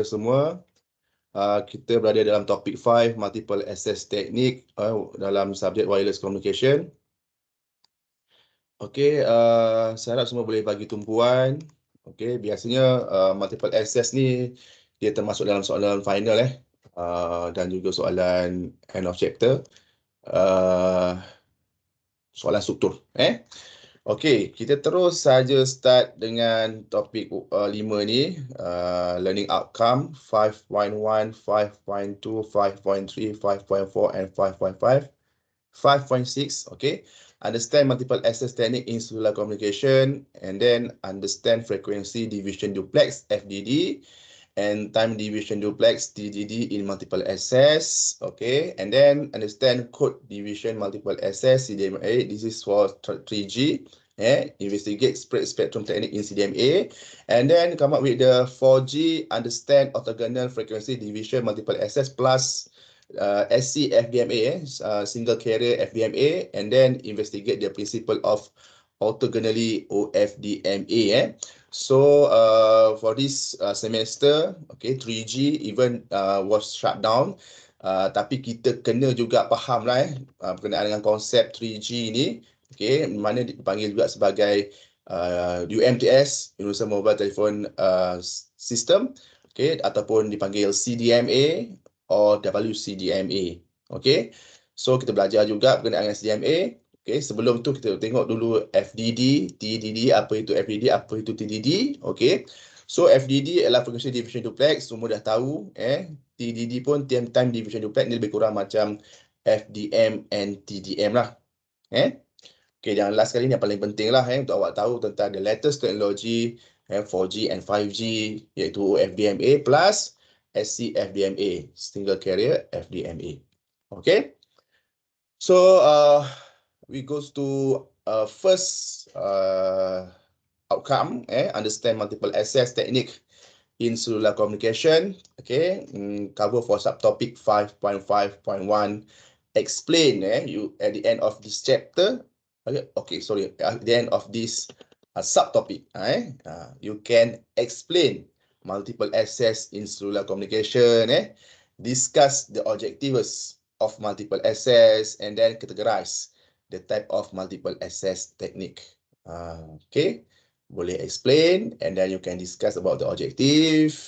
Semua, kita berada dalam topik 5 multiple access technique dalam subjek wireless communication. Okey, saya harap semua boleh bagi tumpuan. Okey, biasanya multiple access ni dia termasuk dalam soalan final dan juga soalan end of chapter, soalan struktur Okey, kita terus saja start dengan topik 5 ni, learning outcome 5.1, 5.2, 5.3, 5.4 and 5.5. 5.6, okay. Understand multiple access technique in cellular communication, and then understand frequency division duplex (FDD) and time division duplex (TDD) in multiple access, okay. And then understand code division multiple access (CDMA). This is for 3G. Investigate spread spectrum technique in CDMA, and then come up with the 4G. Understand orthogonal frequency division multiple access plus SC FDMA, single carrier FDMA, and then investigate the principle of orthogonally OFDMA. So for this semester, okay, 3G even was shut down. Tapi kita kena juga faham berkenaan dengan konsep 3G ni, okay, mana dipanggil juga sebagai UMTS, Universal Mobile Telephone System, okay, ataupun dipanggil CDMA or WCDMA. Okay, so kita belajar juga berkenaan dengan CDMA. Okay, sebelum tu kita tengok dulu FDD, TDD, apa itu FDD, apa itu TDD. Okay, so FDD adalah frequency division duplex, semua dah tahu. TDD pun time division duplex, ni lebih kurang macam FDM and TDM lah. Okay, yang last kali ni yang paling penting lah untuk awak tahu tentang the latest technology 4G and 5G, iaitu FDMA plus SC FDMA, single carrier FDMA. Okay, so we goes to first outcome, understand multiple access technique in cellular communication. Okay, cover for subtopic 5.5.1. Explain you at the end of this chapter. Okay, sorry, at the end of this subtopic, you can explain multiple access in cellular communication, discuss the objectives of multiple access, and then categorize the type of multiple access technique. Okay, boleh explain, and then you can discuss about the objective,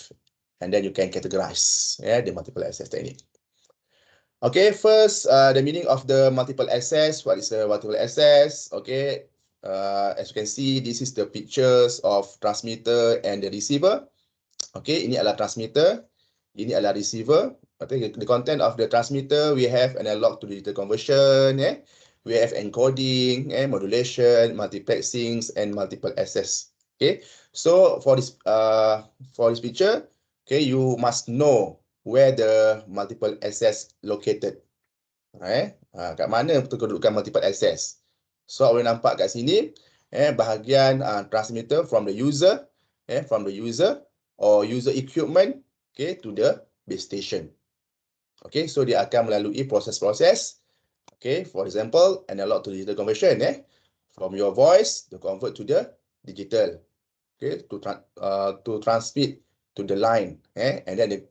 and then you can categorize the multiple access technique. Okay, first, the meaning of the multiple access. What is the multiple access? Okay, as you can see, this is the pictures of transmitter and the receiver. Okay, ini adalah transmitter, ini adalah receiver. Okay, the content of the transmitter, we have analog to digital conversion, we have encoding, modulation, multiplexing, and multiple access. Okay, so for this picture, okay, you must know where the multiple access located. Kat mana kedudukan multiple access? So boleh nampak kat sini, bahagian transmitter from the user, or user equipment, okay, to the base station. Okay, so dia akan melalui proses-proses. Okay, for example, analog to digital conversion, from your voice to convert to the digital, okay, to transmit to the line, and then they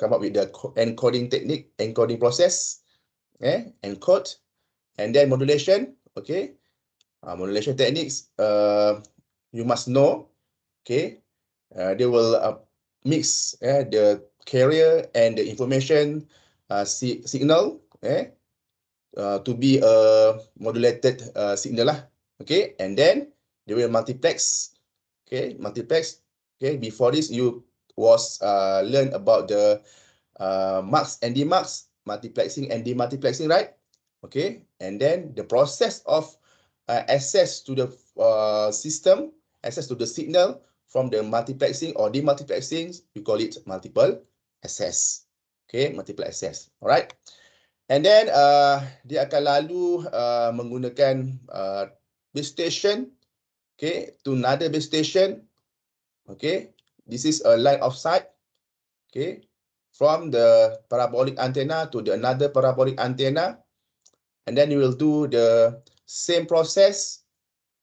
come up with the encoding technique, encoding process, encode, and then modulation. Okay, modulation techniques, you must know. Okay, they will mix the carrier and the information signal to be a modulated signal lah. Okay, and then they will multiplex. Okay, multiplex. Okay, before this you was learn about the mux and demux, multiplexing and demultiplexing, right? Okay, and then the process of access to the system, access to the signal from the multiplexing or demultiplexing, we call it multiple access. Okay, multiple access. Alright. And then dia akan lalu menggunakan base station, okay, to another base station. Okay, this is a line of sight. Okay, from the parabolic antenna to the another parabolic antenna, and then you will do the same process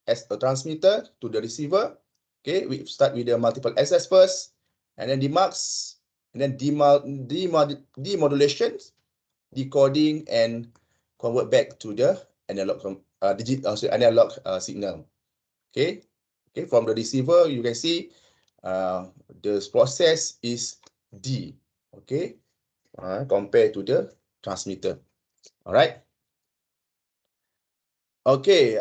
as a transmitter to the receiver. Okay, we start with the multiple access first, and then demux, and then demodulation, decoding, and convert back to the analog analog signal. Okay, from the receiver you can see the process is D, okay, compared to the transmitter. All right. Okay,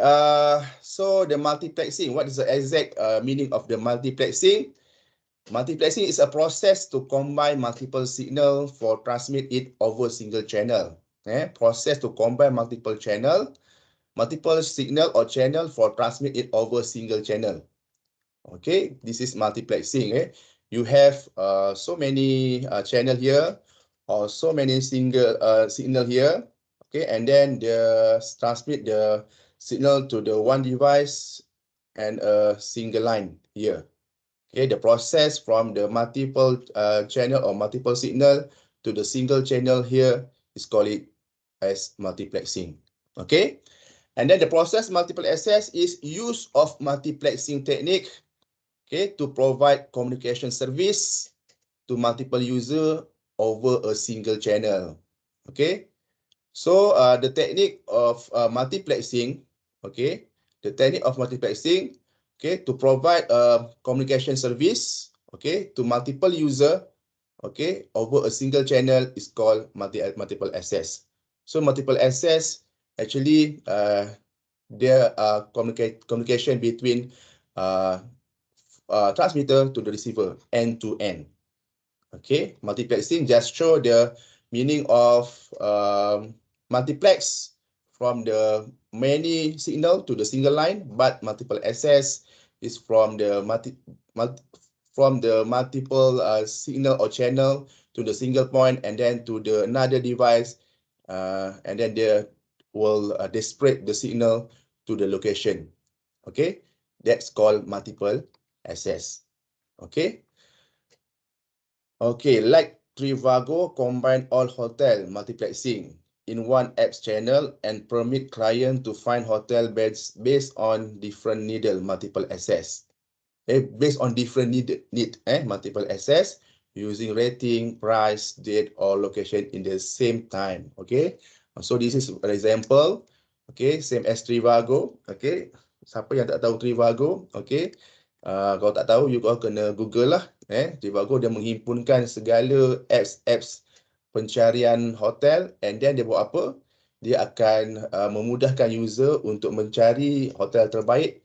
so the multiplexing, what is the exact meaning of the multiplexing? Multiplexing is a process to combine multiple signal for transmit it over single channel. Process to combine multiple signal or channel for transmit it over single channel. Okay, this is multiplexing. You have so many channel here or so many single signal here. Okay, and then transmit the signal to the one device and a single line here. Okay, the process from the multiple channel or multiple signal to the single channel here is called it as multiplexing. Okay, and then the process multiple access is use of multiplexing technique, okay, to provide communication service to multiple user over a single channel. Okay, so the technique of multiplexing, okay, okay, to provide a communication service, okay, to multiple user, okay, over a single channel is called multiple access. So multiple access actually there are communication between transmitter to the receiver end to end. Okay, multiplexing just show the meaning of multiplex from the many signal to the single line, but multiple access is from the multiple signal or channel to the single point and then to the another device, and then they will display the signal to the location. Okay, that's called multiple access. Okay. Okay, like Trivago combine all hotel multiplexing in one apps channel and permit client to find hotel beds based on different needle multiple access. Based on different need multiple access using rating, price, date, or location in the same time. Okay, so this is an example. Okay, same as Trivago. Okay, siapa yang tak tahu Trivago? Okay, kalau tak tahu, you kena Google lah. Trivago dia menghimpunkan segala apps pencarian hotel, and then dia buat apa? Dia akan memudahkan user untuk mencari hotel terbaik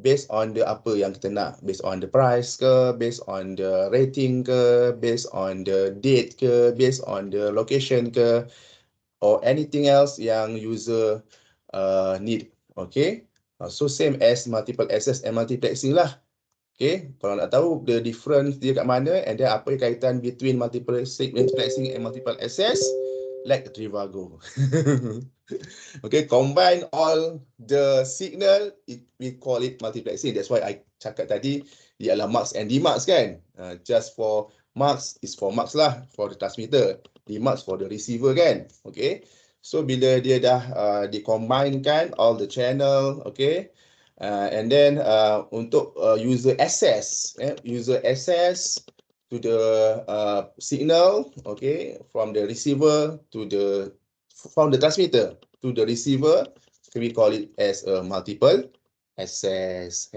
based on the apa yang kita nak, based on the price ke, based on the rating ke, based on the date ke, based on the location ke, or anything else yang user need. Okay, so same as multiple access and multiplexing lah. Okay, kalau nak tahu the difference dia kat mana and then apa kaitan between multiplexing and multiple access, like Trivago. Okay, combine all the signal, we call it multiplexing. That's why I cakap tadi dia adalah mux and demux kan. Just for mux is for mux lah, for the transmitter. Demux for the receiver kan. Okay, so bila dia dah dicombinekan all the channel, okay, and then untuk user access to the signal, okay, from the receiver to from the transmitter to the receiver, we call it as a multiple access.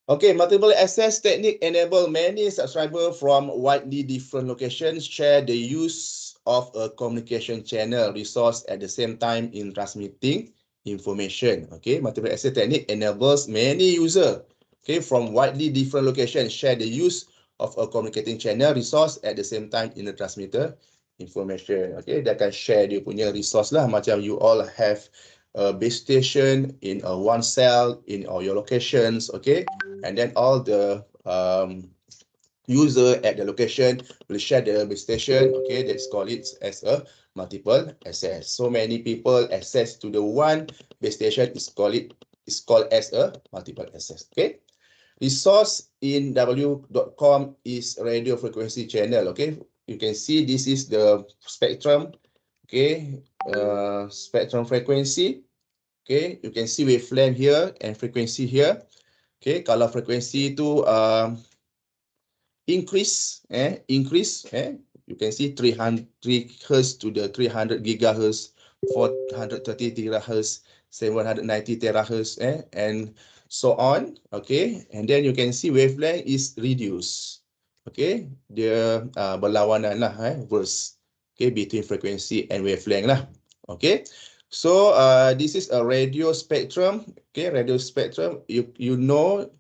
Okay, multiple access technique enable many subscribers from widely different locations share the use of a communication channel resource at the same time in transmitting information. Okay, multiple access technique enables many users, okay, from widely different locations share the use of a communicating channel resource at the same time in the transmitter information. Okay, dia akan share dia punya resource lah, macam you all have a base station in one cell in all your locations, okay, and then all the user at the location will share the base station. Okay, let's call it as a multiple access. So many people access to the one base station is called as a multiple access. Okay, resource in w.com is radio frequency channel. Okay, you can see this is the spectrum. Okay, spectrum frequency. Okay, you can see wavelength here and frequency here. Okay, kalau frekuensi itu increase, you can see 300 hertz to the 300 gigahertz, 430 terahertz, 790 terahertz, and so on. Okay, and then you can see wavelength is reduced. Okay, dia berlawanan lah, verse. Okay, between frequency and wavelength lah. Okay, so this is a radio spectrum. Okay, radio spectrum. You know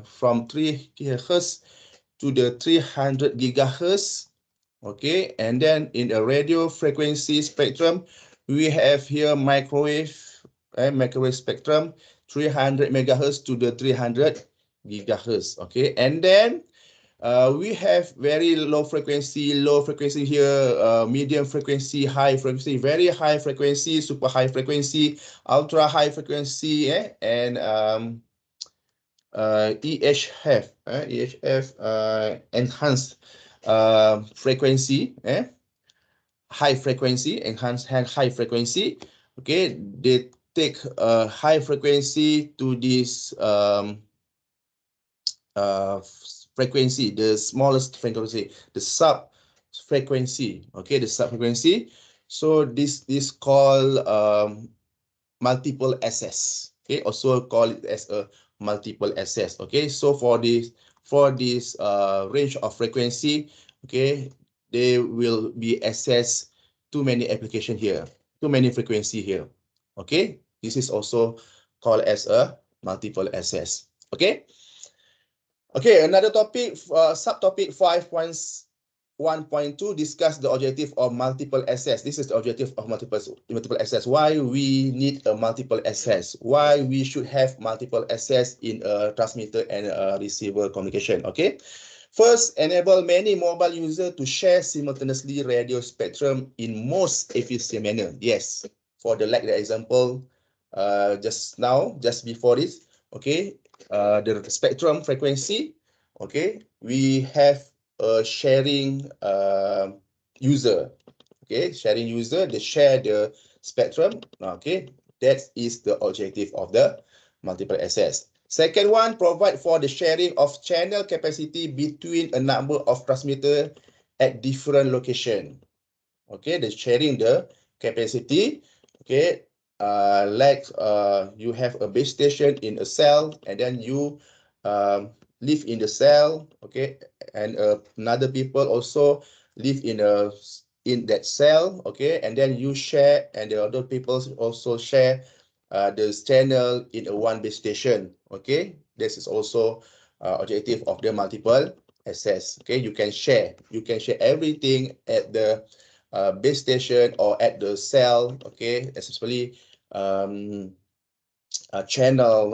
from 3 gigahertz to the 300 gigahertz. Okay, and then in the radio frequency spectrum, we have here microwave spectrum, 300 megahertz to the 300 gigahertz. Okay, and then we have very low frequency here, medium frequency, high frequency, very high frequency, super high frequency, ultra high frequency, and EHF, enhanced frequency, high frequency, enhanced high frequency. Okay, they take high frequency to this frequency, the smallest frequency, the sub frequency. Okay, the sub frequency. So this is called multiple access. Okay, also call it as a multiple access. Okay, so for this range of frequency, okay, they will be access too many application here, too many frequency here. Okay, this is also called as a multiple access. Okay. Okay, another topic, subtopic 5.1.2, discuss the objective of multiple access. This is the objective of multiple access. Why we need a multiple access? Why we should have multiple access in a transmitter and a receiver communication? Okay, first, enable many mobile users to share simultaneously radio spectrum in most efficient manner. Yes, for the example, just before this. Okay. The spectrum frequency, okay, we have a sharing user. Okay, sharing user, they share the spectrum. Okay, that is the objective of the multiple access. Second one, provide for the sharing of channel capacity between a number of transmitter at different location. Okay, the sharing the capacity. Okay, you have a base station in a cell, and then you live in the cell. Okay, and another people also live in that cell. Okay, and then you share, and the other people also share this channel in a one base station. Okay, this is also objective of the multiple access. Okay, you can share everything at the base station or at the cell. Okay, especially channel,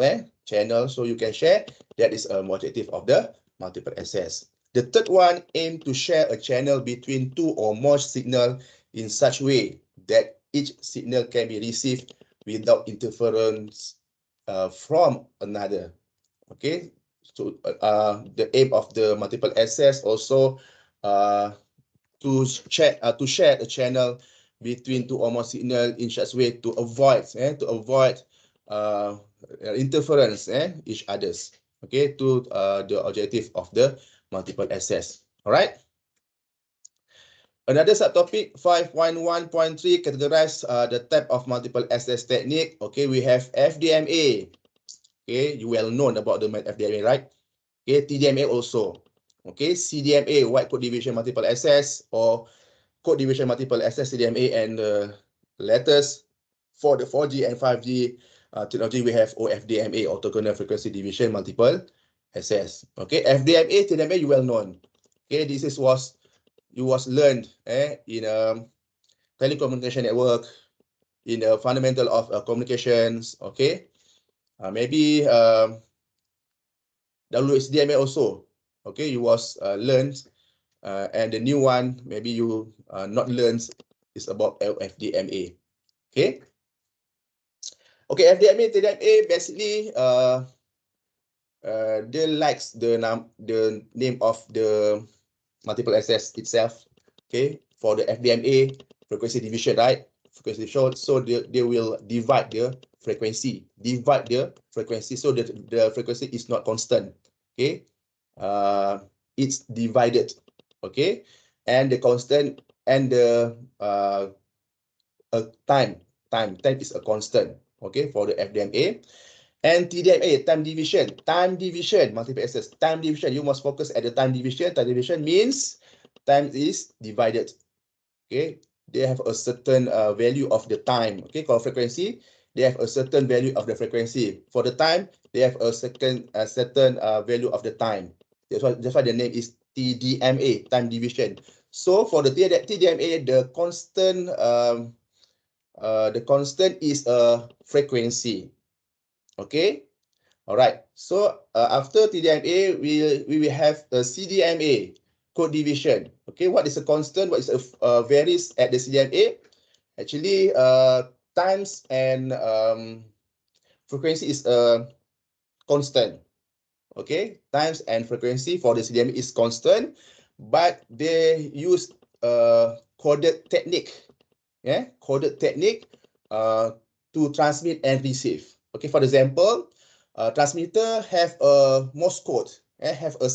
so you can share. That is an objective of the multiple access. The third one, aim to share a channel between two or more signal in such way that each signal can be received without interference from another. Okay, so the aim of the multiple access also to share a channel between two or more signal in such way to avoid interference each others. Okay, to the objective of the multiple access. All right. Another subtopic 5.1.3 categorize the type of multiple access technique. Okay, we have FDMA. Okay, you well known about the FDMA, right? Okay, TDMA also. Okay, CDMA, wide code division multiple access, or code division multiple access, CDMA, and letters for the 4G and 5G technology, we have OFDMA, orthogonal frequency division multiple access. Okay, FDMA, TDMA, you well known. Okay, this was learned in telecommunication network, in the fundamental of communications. Okay, maybe WHDMA also. Okay, you was learned, and the new one maybe you not learned is about FDMA. Okay. Okay, FDMA, TDMA basically they likes the name of the multiple access itself. Okay, for the FDMA, frequency division, right? Frequency division, so they will divide the frequency, so that the frequency is not constant. Okay, it's divided. Okay, and the constant and the time is a constant. Okay, for the FDMA. And TDMA, time division, multiple access, time division. You must focus at the time division. Time division means time is divided. Okay, they have a certain value of the time. Okay, for frequency, they have a certain value of the frequency. For the time, they have a certain value of the time. That's why the name is TDMA, time division. So for the TDMA, the constant is a frequency. Okay. All right. So after TDMA, we will have a CDMA, code division. Okay. What is a constant? What is varies at the CDMA? Actually, times and frequency is a constant. Okay. Times and frequency for the CDMA is constant, but they use coded technique. Yeah, coded technique to transmit and receive. Okay, for example, transmitter have a Morse code, have a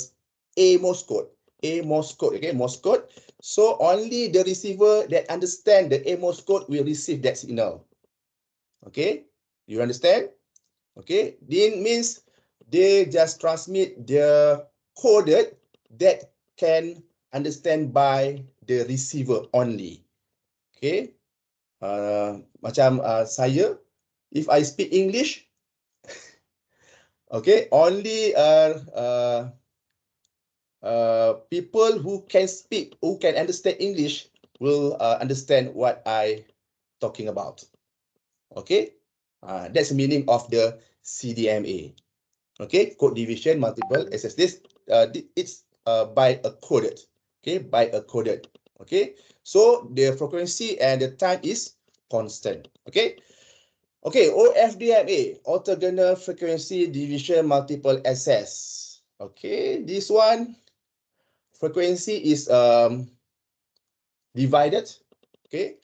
Morse code, okay, Morse code. So only the receiver that understand the A Morse code will receive that signal. Okay, you understand? Okay, this means they just transmit the coded that can understand by the receiver only. Okay. Macam saya, if I speak English, okay, only people who can speak, who can understand English will understand what I talking about. Okay, that's the meaning of the CDMA. Okay, code division, multiple access. This it's by a coded. Okay, by a coded. Okay, so the frequency and the time is constant. Okay. Okay, OFDMA, orthogonal frequency division multiple access. Okay, this one, frequency is divided. Okay,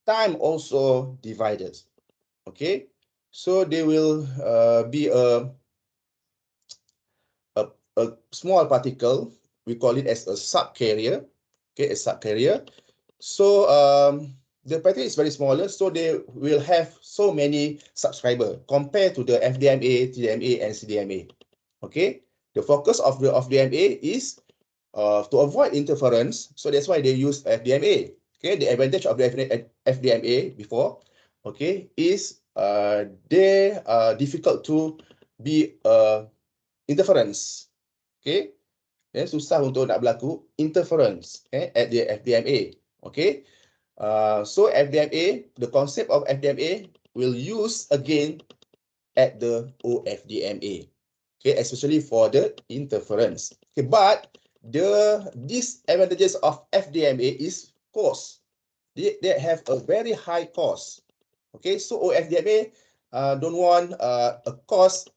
time also divided. Okay, so they will be a small particle. We call it as a subcarrier. Okay, a subcarrier. So the particle is very smaller, so they will have so many subscribers compared to the FDMA, TDMA, and CDMA. Okay, the focus of the FDMA is to avoid interference, so that's why they use FDMA. Okay, the advantage of the FDMA before, okay, is they are difficult to be interference. Okay, susah untuk nak berlaku interference at the FDMA. Okay. So FDMA, the concept of FDMA will use again at the OFDMA, okay, especially for the interference. Okay, but the disadvantages of FDMA is cost. They have a very high cost. Okay, so OFDMA don't want a cost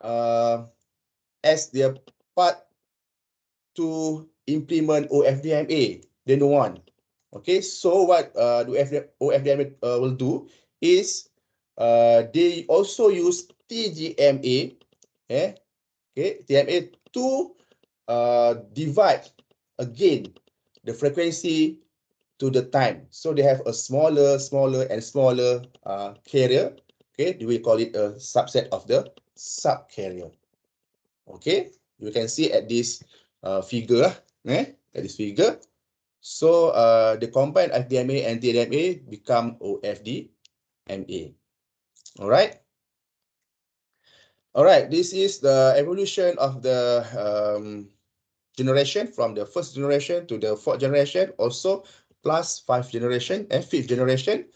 as their part to implement OFDMA. They don't want. Okay, so what OFDMA will do is they also use TGMA, TGMA to divide again the frequency to the time. So they have a smaller and smaller carrier. Okay, we call it a subset of the subcarrier. Okay, you can see at this figure, at this figure. So the combined FDMA and TDMA become OFDMA. All right. All right. This is the evolution of the generation from the first generation to the fourth generation, also plus 5 generation and 5th generation.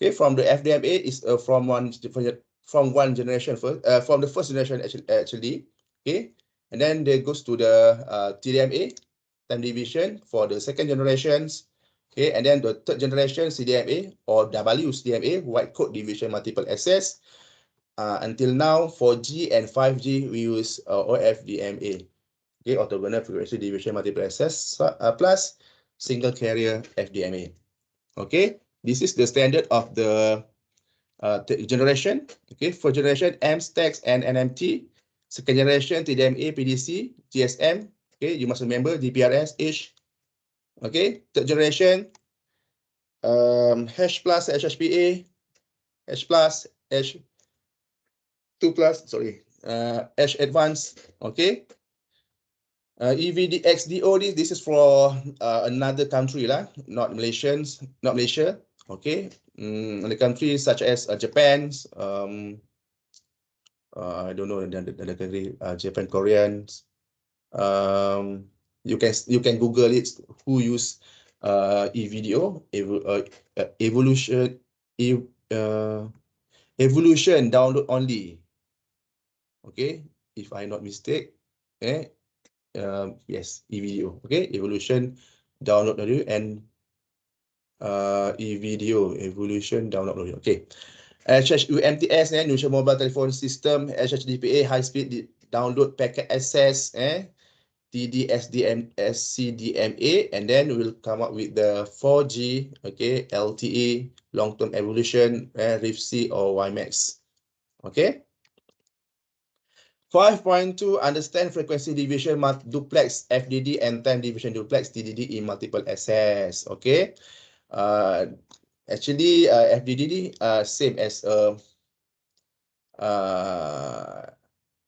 Okay, from the FDMA is from one generation first, from the first generation actually. Okay, and then they goes to the TDMA, time division for the second generations. Okay, and then the third generation CDMA or WCDMA, white code division multiple access. Until now, 4G and 5G, we use OFDMA. Okay, orthogonal frequency division multiple access plus single carrier FDMA. Okay, this is the standard of the generation. Okay, first generation MSTAX and NMT. Second generation TDMA, PDC, GSM, Okay, you must remember GPRS H. Okay, third generation, H plus HHPA, H plus H2 plus, sorry, H advanced. Okay, EVDXDO, this is for another country lah, not Malaysia. Okay, the countries such as Japan, I don't know the country, Japan, Koreans. You can Google it. Who use eVideo evolution evolution download only. Okay, if I not mistake, yes, eVideo. Okay, evolution download only and eVideo evolution download only. Okay. HHUMTS, Indonesia Mobile Telephone System, HHDPA, high speed download packet access, TD-SDM, SCDMA, and then we'll come up with the 4G, okay, LTE, long-term evolution, RIFC or WiMAX. Okay. 5.2, understand frequency division duplex FDD and time division duplex TDD in multiple access. Okay. Actually, FDD same as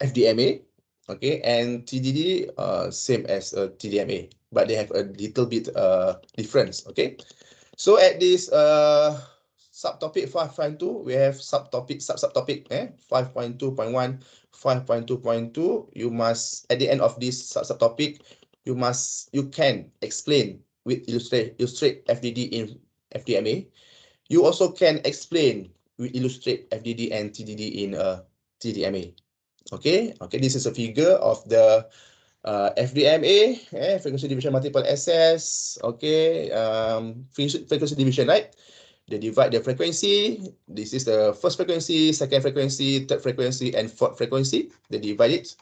FDMA, okay, and TDD same as TDMA, but they have a little bit difference. Okay, so at this subtopic 5.2, we have subtopic 5.2.1, 5.2.2. You must, at the end of this subtopic, you can explain with illustrate FDD in FDMA. You also can explain with illustrate FDD and TDD in TDMA. Okay, this is a figure of the FDMA, frequency division multiple access. Okay, frequency division, right? They divide the frequency. This is the first frequency, second frequency, third frequency, and fourth frequency. They divide it.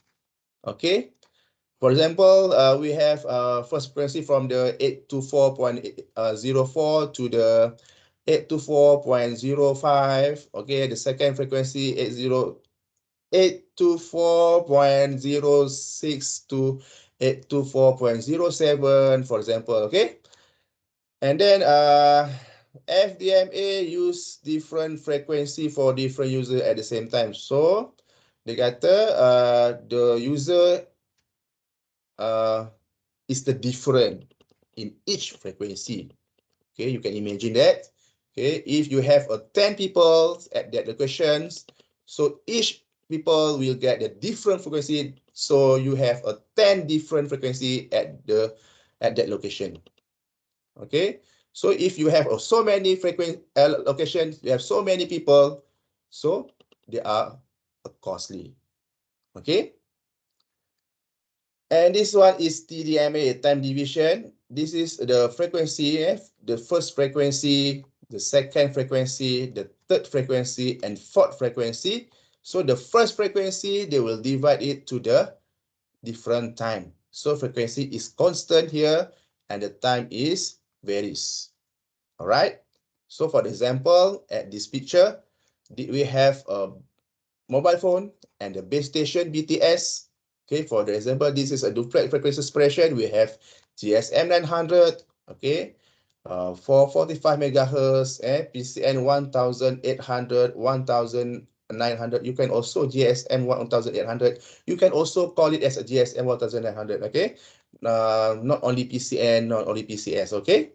Okay. For example, we have first frequency from the 824.04 to the 824.05. Okay, the second frequency 824.06 to 824.07, for example. Okay, and then FDMA use different frequency for different user at the same time. So they kata the user is the different in each frequency. Okay, you can imagine that. Okay, if you have 10 people at that locations, so each people will get a different frequency. So you have 10 different frequency at that location. Okay, so if you have so many locations, you have so many people, so they are costly. Okay. And this one is TDMA, time division. This is the frequency, the first frequency, the second frequency, the third frequency, and fourth frequency. So the first frequency, they will divide it to the different time. So frequency is constant here, and the time is varies. All right. So for the example, at this picture, we have a mobile phone and the base station BTS. Okay, for the example, this is a duplex frequency expression. We have GSM 900, okay, 445 megahertz, PCN 1800, 1900. You can also GSM 1800. You can also call it as a GSM 1900, okay. Not only PCN, not only PCS, okay.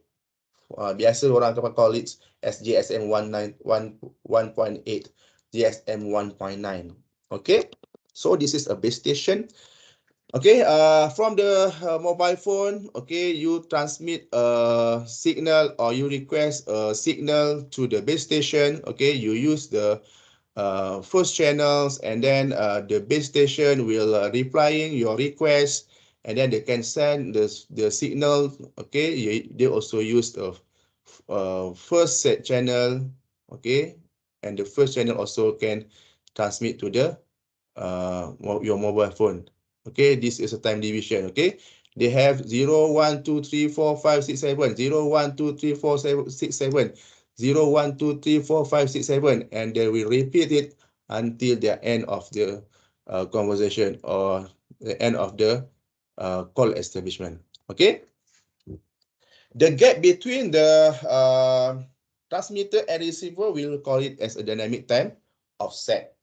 Biasa orang akan call it as GSM 1.8, GSM 1.9, okay. So this is a base station. Okay, from the mobile phone, okay, you transmit a signal or you request a signal to the base station. Okay, you use the first channels, and then the base station will replying your request, and then they can send the signal. Okay, they also use the first set channel. Okay, and the first channel also can transmit to the your mobile phone. Okay, this is a time division. Okay, they have 0, 1, 2, 3, 4, 5, 6, 7, 0, 1, 2, 3, 4, 6, 7, 0, 1, 2, 3, 4, 5, 6, 7, and they will repeat it until the end of the conversation or the end of the call establishment. Okay. The gap between the transmitter and receiver, we'll call it as a dynamic time offset.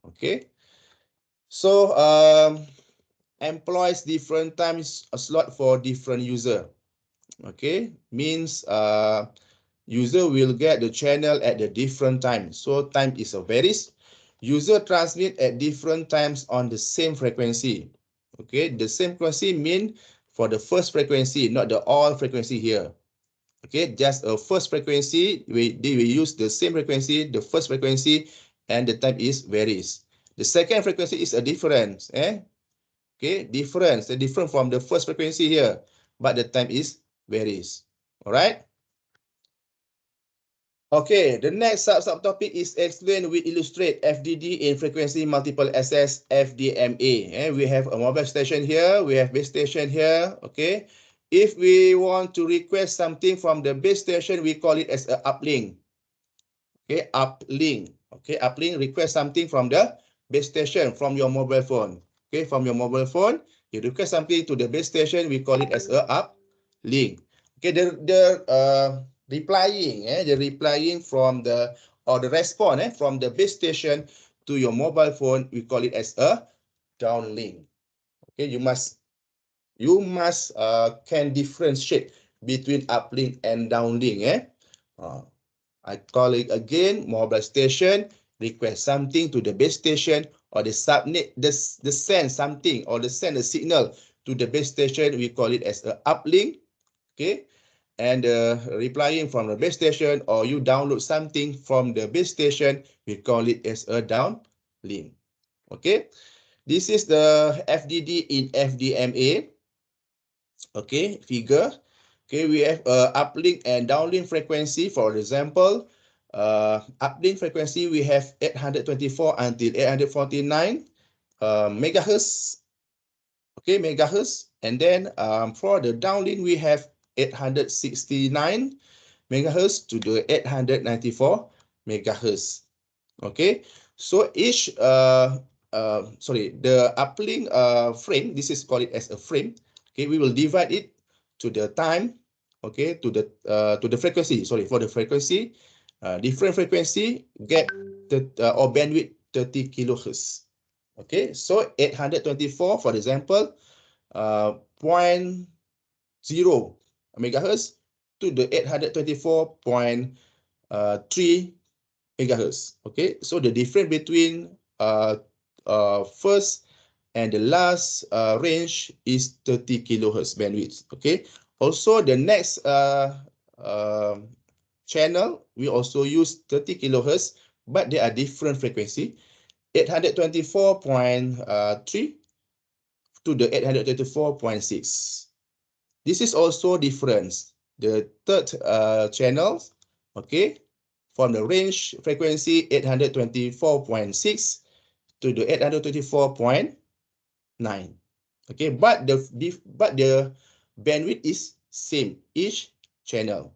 Okay. So employs different times a slot for different user. Okay, means user will get the channel at the different time. So time is a varies. User transmit at different times on the same frequency. Okay, the same frequency mean for the first frequency, not the all frequency here. Okay, just a first frequency, we use the same frequency, the first frequency, and the time is varies. The second frequency is a difference. Okay, difference, different from the first frequency here, but the time is varies. All right. Okay, the next subtopic is explain with illustrate FDD in frequency multiple access FDMA. We have a mobile station here, we have base station here. Okay, if we want to request something from the base station, we call it as a uplink. Okay, uplink. Okay, uplink request something from the base station from your mobile phone. Okay, from your mobile phone, you request something to the base station, we call it as a uplink. Okay, the replying from the or the response from the base station to your mobile phone, we call it as a downlink. Okay, you must can differentiate between uplink and downlink. I call it again, mobile station request something to the base station, or the subnet the send something or the send a signal to the base station, we call it as a uplink. Okay, and replying from the base station, or you download something from the base station, we call it as a downlink. Okay, this is the FDD in FDMA. Okay, figure. Okay, we have uplink and downlink frequency. For example, uplink frequency, we have 824 until 849 megahertz. Okay, megahertz. And then for the downlink, we have 869 megahertz to the 894 megahertz. Okay, so each the uplink frame, this is called it as a frame. Okay, we will divide it to the time. Okay, to the frequency. Sorry, for the frequency, different frequency get or bandwidth 30 kilohertz. Okay, so 824, for example, 0.0 megahertz to the 824.3 megahertz. Okay, so the difference between first and the last range is 30 kilohertz bandwidth. Okay, also the next channel, we also use 30 kilohertz, but they are different frequency, 824.3 to the 824.6. This is also difference. The third channel, okay, from the range frequency 824.6 to the 824.9. Okay, but the bandwidth is same each channel.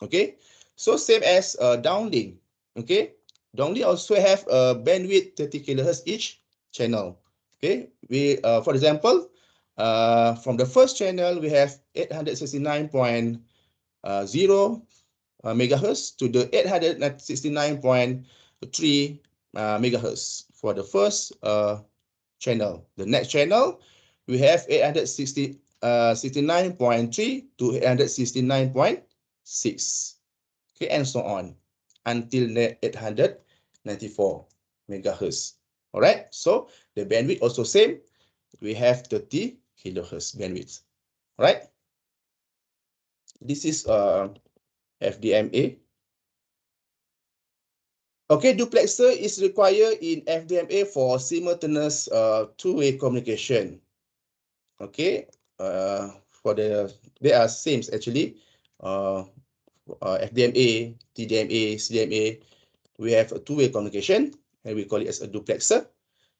Okay, so same as downlink. Okay, downlink also have a bandwidth 30 kilohertz each channel. Okay, we for example, from the first channel we have 869.0 megahertz to the 869.3 megahertz for the first channel. The next channel we have 869.3 to 869.6. Okay, and so on until 894 megahertz. All right, so the bandwidth also same. We have 30 kilohertz bandwidth. All right, this is FDMA. Okay, duplexer is required in FDMA for simultaneous two-way communication. Okay, they are same actually. FDMA, TDMA, CDMA, we have a two-way communication, and we call it as a duplexer.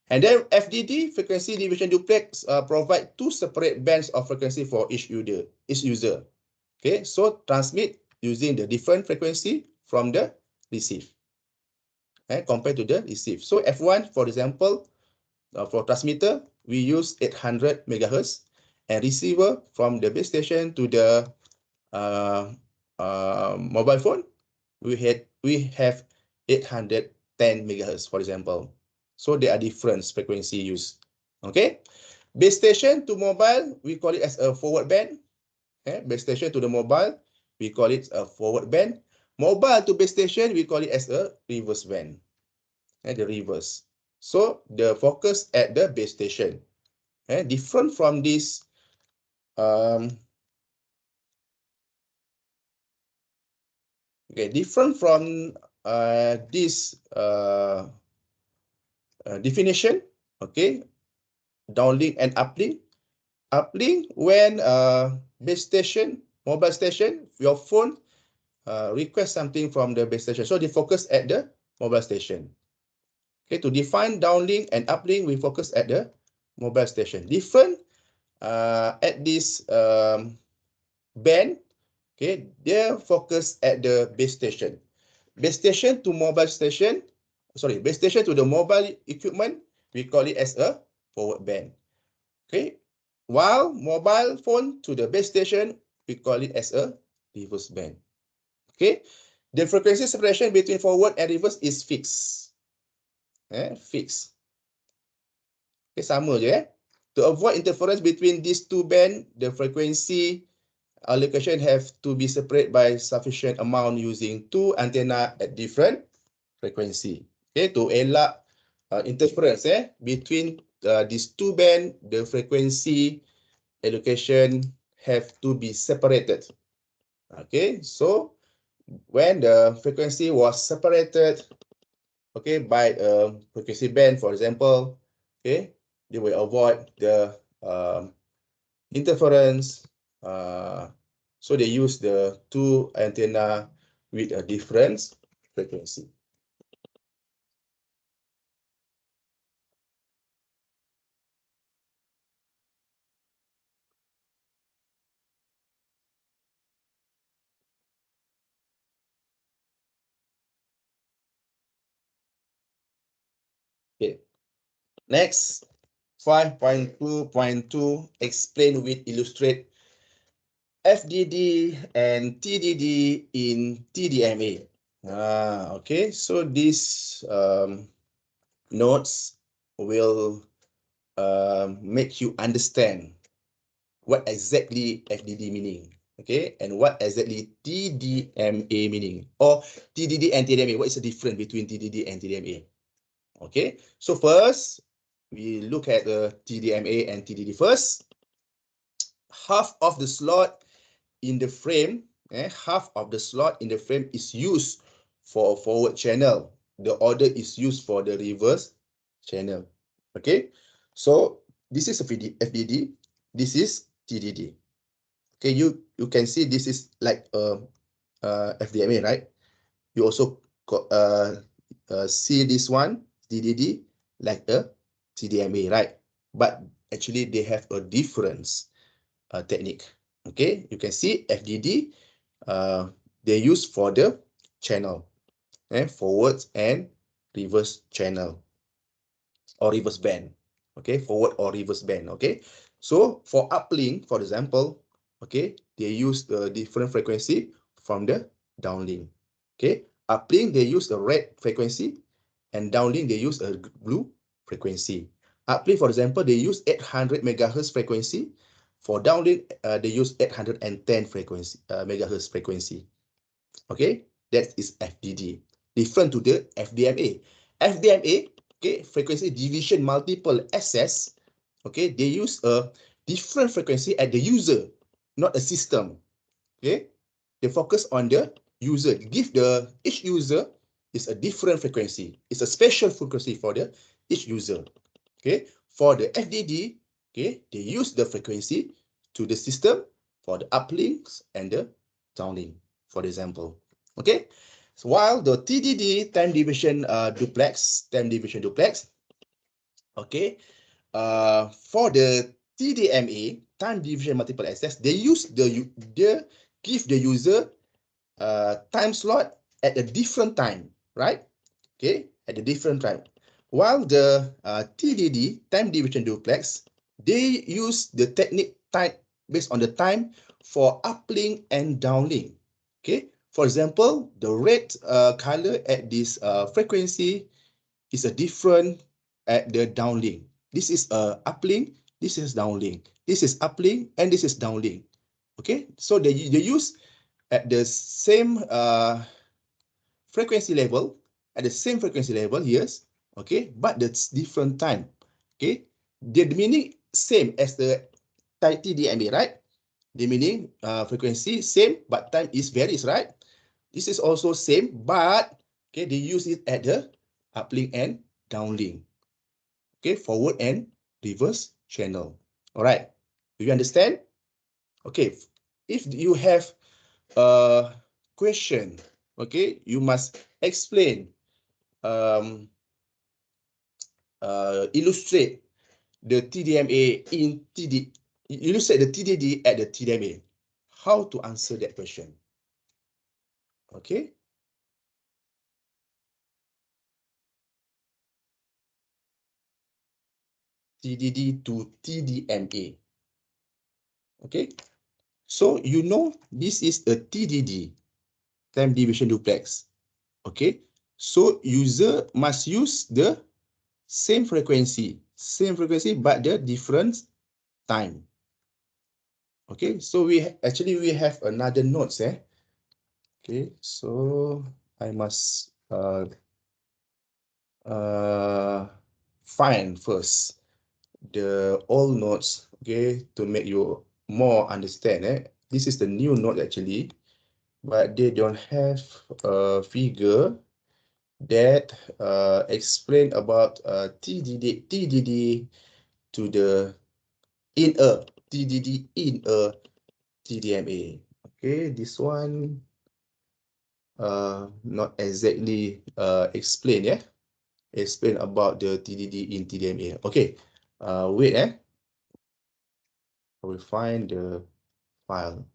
And then FDD, frequency division duplex, provide two separate bands of frequency for each user. Okay, so transmit using the different frequency from the receive, compared to the receive. So F1, for example, for transmitter, we use 800 megahertz, and receiver from the base station to the mobile phone, we have 810 megahertz, for example. So there are different frequency used. Okay, base station to mobile, we call it as a forward band. Base station to the mobile, we call it a forward band. Mobile to base station, we call it as a reverse band. The reverse. So the focus at the base station. Different from this different from this definition. Okay, downlink and uplink. Uplink when base station, mobile station, your phone request something from the base station, so they focus at the mobile station. Okay, to define downlink and uplink, we focus at the mobile station. Different at this band. Okay, they're focused at the base station. Base station to mobile station, base station to the mobile equipment, we call it as a forward band. Okay, while mobile phone to the base station, we call it as a reverse band. Okay, the frequency separation between forward and reverse is fixed. Fixed. Okay, sama je. To avoid interference between these two bands, the frequency allocation have to be separate by sufficient amount using two antenna at different frequency. Okay, to elak interference between these two band, the frequency allocation have to be separated. Okay, so when the frequency was separated, okay, by a frequency band, for example, okay, they will avoid the interference. So they use the two antenna with a different frequency. Okay. Next, 5.2.2, explain with illustrate FDD and TDD in TDMA. Okay, so these notes will make you understand what exactly FDD meaning, okay, and what exactly TDMA meaning, or TDD and TDMA. What is the difference between TDD and TDMA? Okay, so first we look at the TDMA and TDD first. Half of the slot in the frame, half of the slot in the frame is used for a forward channel. The other is used for the reverse channel. Okay, so this is a FDD, this is TDD. Okay, you can see this is like a FDMA, right? You also see this one TDD like a TDMA, right? But actually they have a difference technique. Okay, you can see FDD they use for the channel, forward and reverse channel or reverse band. Okay, forward or reverse band. Okay, so for uplink, for example, okay, they use the different frequency from the downlink. Okay, uplink they use the red frequency, and downlink they use a blue frequency. Uplink, for example, they use 800 megahertz frequency. For downlink, they use 810 megahertz frequency. Okay, that is FDD. Different to the FDMA. FDMA, okay, frequency division multiple access. Okay, they use a different frequency at the user, not a system. Okay, they focus on the user. Give the each user is a different frequency. It's a special frequency for the each user. Okay, for the FDD, okay, they use the frequency to the system for the uplinks and the downlink, for example. Okay, so while the TDD time division duplex, okay, for the TDMA time division multiple access, they use give the user time slot at a different time, right? Okay, at a different time. While the TDD, time division duplex, they use the technique time based on the time for uplink and downlink. Okay, for example, the red color at this frequency is a different at the downlink. This is a uplink, this is downlink. This is uplink and this is downlink. Okay, so they use at the same frequency level, at the same frequency level, yes, okay, but that's different time. Okay, the meaning same as the TDMA, right? The meaning frequency same, but time is varies, right? This is also same, but okay, they use it at the uplink and downlink. Okay, forward and reverse channel. All right, do you understand? Okay, if you have a question, okay, you must explain, um, illustrate the TDMA in TD, illustrate the TDD at the TDMA. How to answer that question? Okay, TDD to TDMA. Okay, so you know this is a TDD, time division duplex. Okay, so user must use the same frequency, but the different time. Okay, so we have another notes. Okay, so I must find first the old notes, okay, to make you more understand. This is the new note actually, but they don't have a figure that explain about TDD to the in a TDD in a TDMA. Okay, this one not exactly explain, explain about the TDD in TDMA. Okay, wait, I will find the file.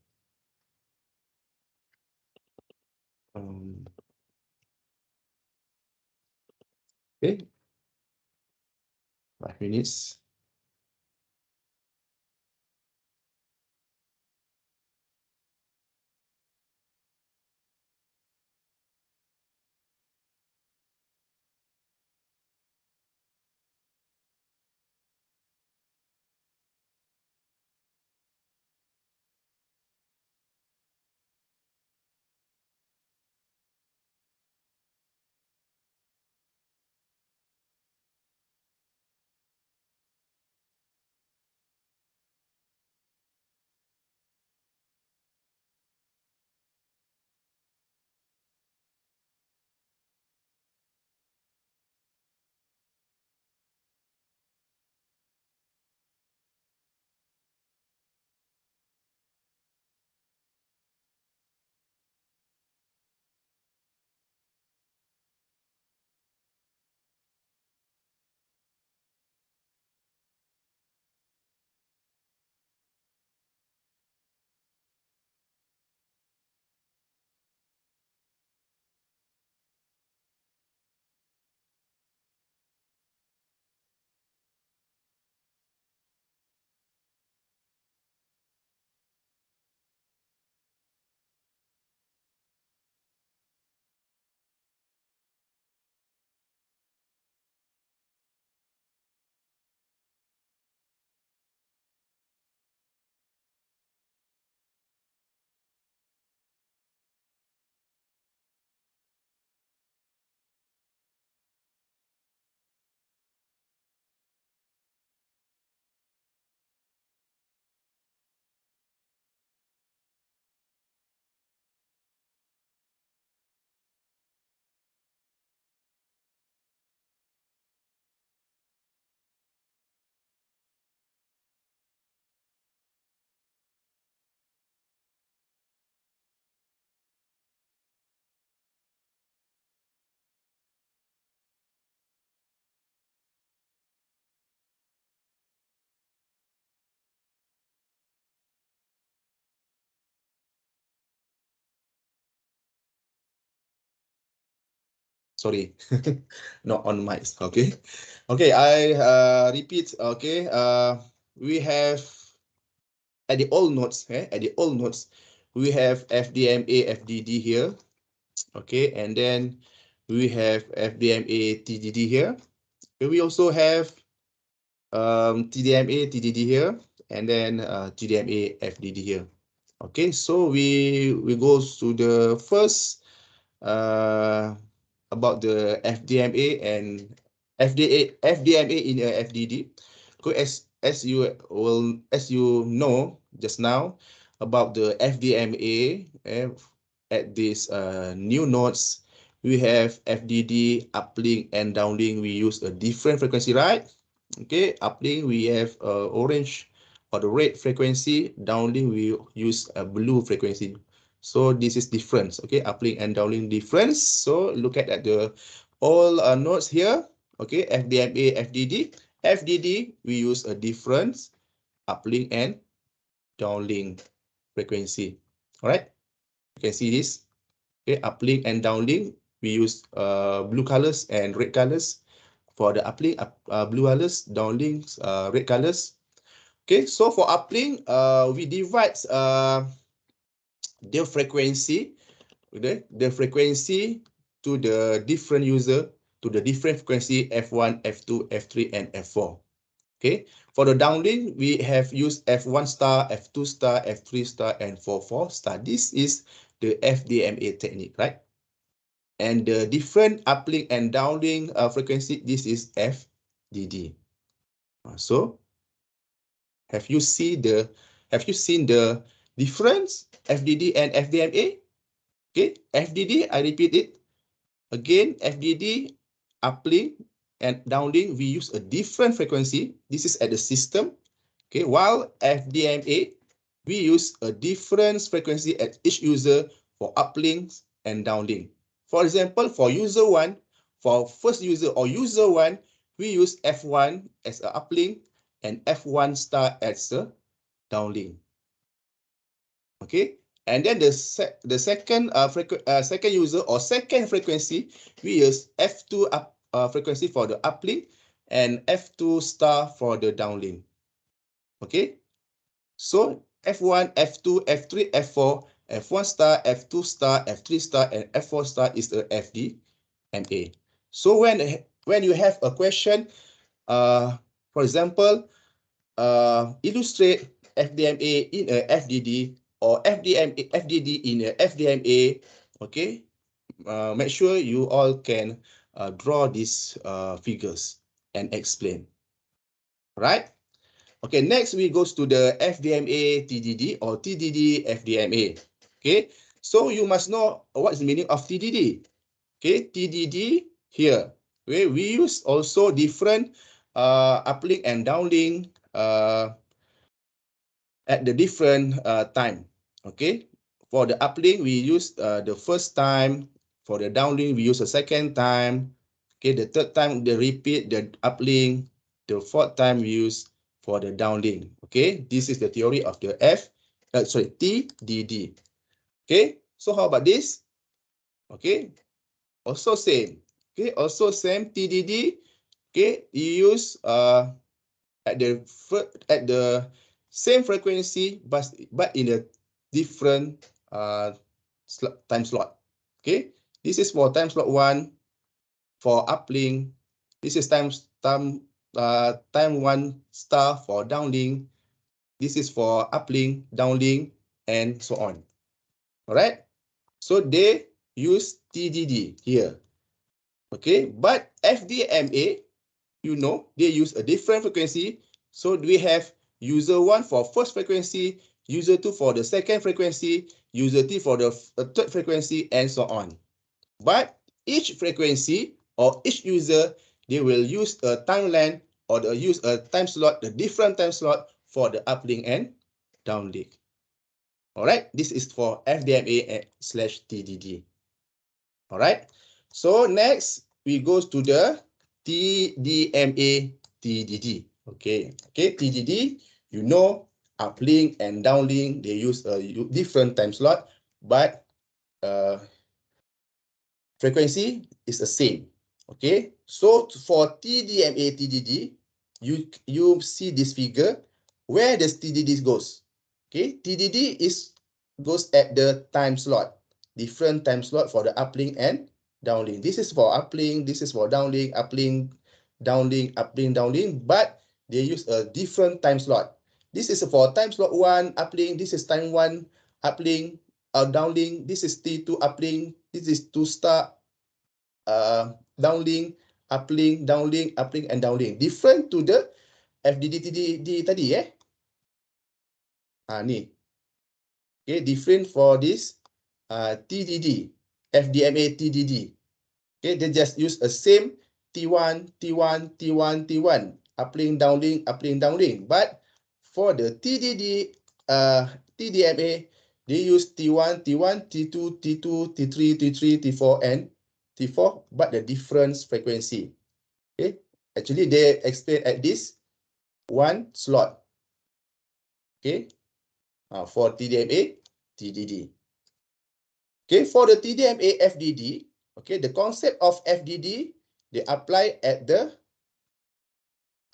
Okay, 5 minutes. Sorry, not on mics. Okay, okay. I repeat. Okay, we have at the old notes. At the old notes, we have FDMA FDD here. Okay, and then we have FDMA TDD here. We also have TDMA TDD here, and then TDMA FDD here. Okay, so we go to the first about the FDMA and FDMA in a FDD. Because as you know just now about the FDMA, at this new nodes, we have FDD uplink and downlink. We use a different frequency, right? Okay, uplink we have orange or the red frequency. Downlink we use a blue frequency. So this is difference. Okay, uplink and downlink difference. So look at the all nodes here. Okay, FDMA, FDD. FDD we use a difference uplink and downlink frequency. All right, you can see this. Okay, uplink and downlink we use blue colors and red colors. For the uplink, blue colors, downlinks, red colors. Okay, so for uplink, we divide the frequency, the frequency to the different user, to the different frequency F1, F2, F3, and F4. Okay, for the downlink, we have used F1 star, F2 star, F3 star, and 4 star. This is the FDMA technique, right? And the different uplink and downlink frequency, this is FDD. So have you seen the difference FDD and FDMA? Okay, FDD, I repeat it again. FDD uplink and downlink, we use a different frequency. This is at the system. Okay, while FDMA, we use a different frequency at each user for uplinks and downlink. For example, for user 1, for first user or user 1, we use F1 as an uplink and F1 star as a downlink. Okay, and then the second second user or second frequency, we use F2 frequency for the uplink and F2 star for the downlink. Okay, so F1, F2, F3, F4, F1 star, F2 star, F3 star, and F4 star is the FDMA. So when you have a question, for example, illustrate FDMA in a FDD or FDD in a FDMA, okay, make sure you all can draw these figures and explain, right? Okay, next we goes to the FDMA TDD or TDD FDMA. Okay, so you must know what is the meaning of TDD. Okay, TDD here. Okay, we use also different uplink and downlink at the different time. Okay, for the uplink we use the first time. For the downlink we use the second time. Okay, the third time they repeat the uplink. The fourth time we use for the downlink. Okay, this is the theory of the TDD. Okay, so how about this? Okay, also same. Okay, also same TDD. Okay, you use at the same frequency but in a different time slot. Okay, this is for time slot 1 for uplink. This is time 1 star for downlink. This is for uplink, downlink, and so on. All right, so they use TDD here. Okay, but FDMA, you know, they use a different frequency. So we have user 1 for first frequency, user 2 for the second frequency, user 3 for the third frequency, and so on. But each frequency or each user, they will use a timeline or they use a time slot, the different time slot for the uplink and downlink. All right, this is for FDMA/TDD. All right, so next we go to the TDMA TDD. Okay, TDD, you know, uplink and downlink, they use a different time slot, but frequency is the same. Okay, so for TDMA, TDD, you see this figure. Where does TDD goes? Okay, TDD goes at the time slot, different time slot for the uplink and downlink. This is for uplink, this is for downlink, uplink, downlink, uplink, downlink, but they use a different time slot. This is for time slot 1 uplink, this is time 1 uplink, downlink, this is T2 uplink, this is 2 star downlink, uplink, downlink, uplink, and downlink. Different to the FDD TDD tadi ni. Okay, different for this TDD, FDMA TDD. Okay, they just use a same T1, T1, T1, T1, uplink, downlink. But for the TDD, TDMA, they use T1, T1, T2, T2, T3, T3, T4, and T4, but the difference frequency. Okay, actually they explain at this one slot. Okay, for TDMA, TDD. Okay, for the TDMA FDD, okay, the concept of FDD, they apply at the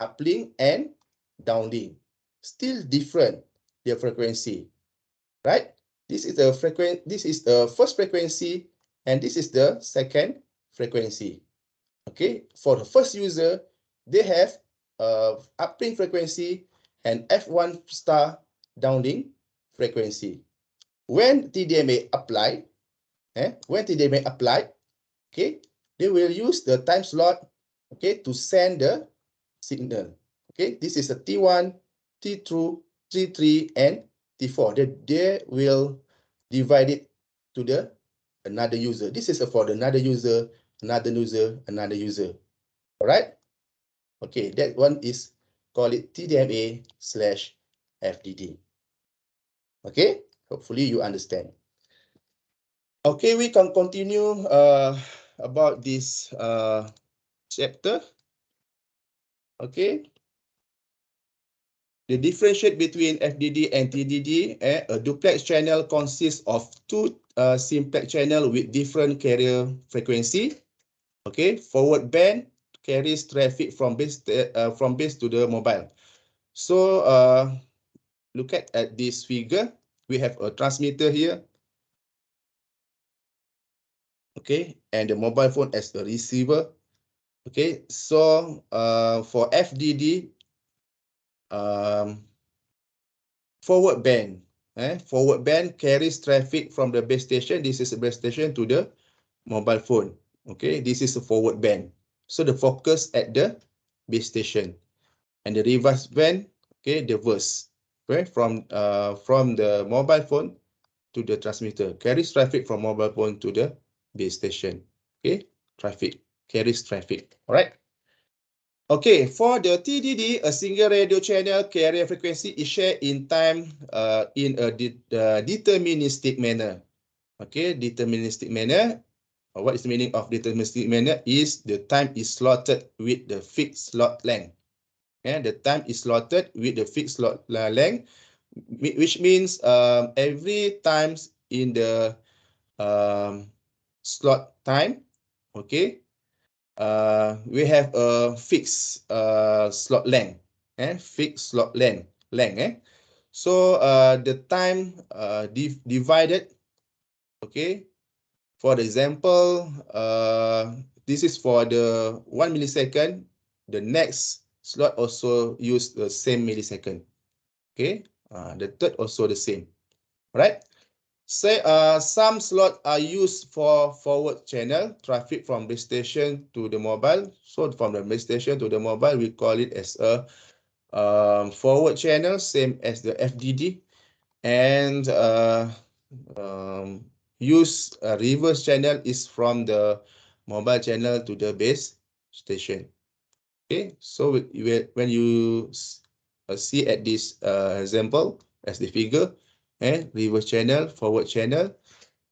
uplink and downlink. Still different, their frequency, right? This is the first frequency, and this is the second frequency. Okay, for the first user, they have uplink frequency and F1 star downlink frequency. When TDMA apply, okay, they will use the time slot, okay, to send the signal. Okay, this is a T1, T2, T3, and T4. They will divide it to the another user. This is for another user, another user, another user. All right. Okay, that one is call it TDMA/FDD. Okay, hopefully you understand. Okay, we can continue about this chapter. Okay. The differentiate between FDD and TDD, a duplex channel consists of two simplex channel with different carrier frequency. Okay, forward band carries traffic from base to the mobile. So look at this figure. We have a transmitter here. Okay, and the mobile phone as the receiver. Okay, so for FDD, forward band carries traffic from the base station. This is a base station to the mobile phone. Okay, this is a forward band. So the focus at the base station, and the reverse band, okay, the verse, okay, from the mobile phone to the transmitter, carries traffic from mobile phone to the base station. Okay, carries traffic. All right. Okay, for the TDD, a single radio channel carrier frequency is shared in time in a deterministic manner. Okay, deterministic manner. What is the meaning of deterministic manner? Is the time is slotted with the fixed slot length. Yeah, the time is slotted with the fixed slot length, which means every times in the slot time, okay, we have a fixed slot length, fixed slot length. So the time divided, okay. For example, this is for the 1 millisecond. The next slot also use the same millisecond. Okay, the third also the same. Right? Say some slots are used for forward channel traffic from base station to the mobile. So from the base station to the mobile, we call it as a forward channel, same as the FDD. And use a reverse channel is from the mobile channel to the base station. Okay, so when you see at this example as the figure, reverse channel, forward channel,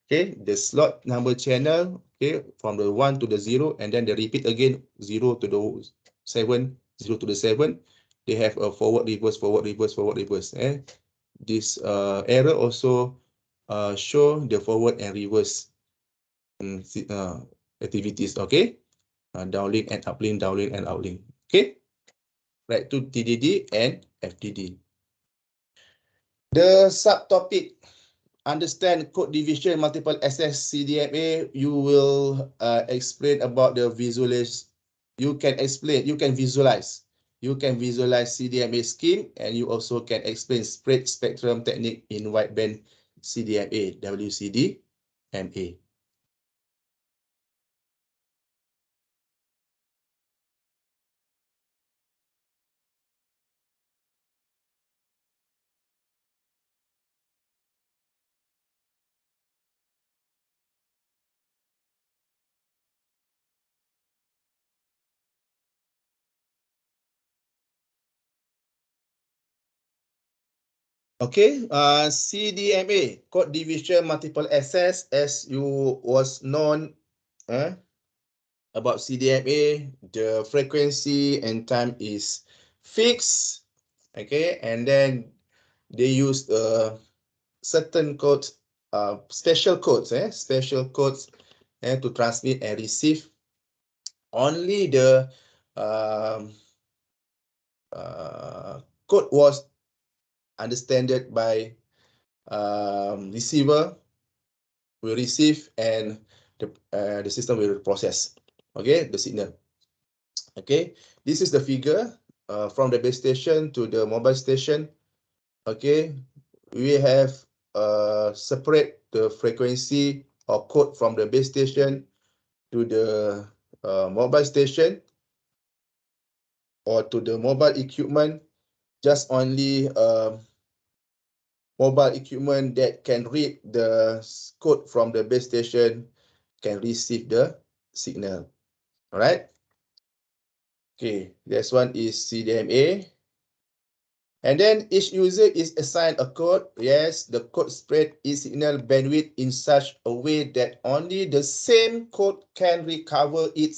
okay, the slot number channel, okay, from the 1 to the 0, and then they repeat again 0 to the 7, 0 to the 7. They have a forward, reverse, forward, reverse, forward, reverse. This arrow also show the forward and reverse activities. Okay, downlink and uplink, downlink and uplink. Okay, right to TDD and FDD. The subtopic understand code division multiple access CDMA. You will explain about the visualize. You can visualize CDMA scheme, and you also can explain spread spectrum technique in wideband CDMA, WCD, MA. Okay, CDMA, code division multiple access, as you was known about CDMA, the frequency and time is fixed. Okay, and then they use certain codes, special codes to transmit and receive. Only the code was understood by receiver will receive, and the system will process, okay, the signal. Okay, this is the figure from the base station to the mobile station. Okay, we have separate the frequency or code from the base station to the mobile station or to the mobile equipment. Just only mobile equipment that can read the code from the base station can receive the signal. All right. Okay, this one is CDMA. And then each user is assigned a code. Yes, the code spread its signal bandwidth in such a way that only the same code can recover it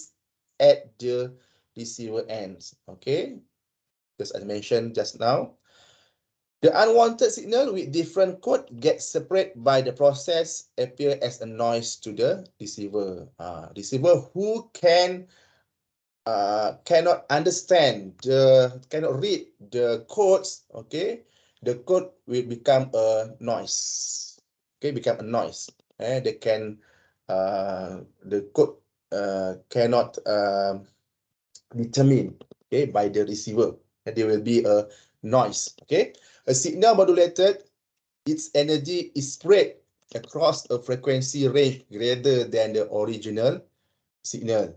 at the receiver ends. Okay, as I mentioned just now. The unwanted signal with different code gets separated by the process, appear as a noise to the receiver. Receiver who cannot understand cannot read the codes. Okay, the code will become a noise. Okay, become a noise. They can the code cannot determined, okay, by the receiver, and there will be a noise. Okay, a signal modulated, its energy is spread across a frequency range greater than the original signal.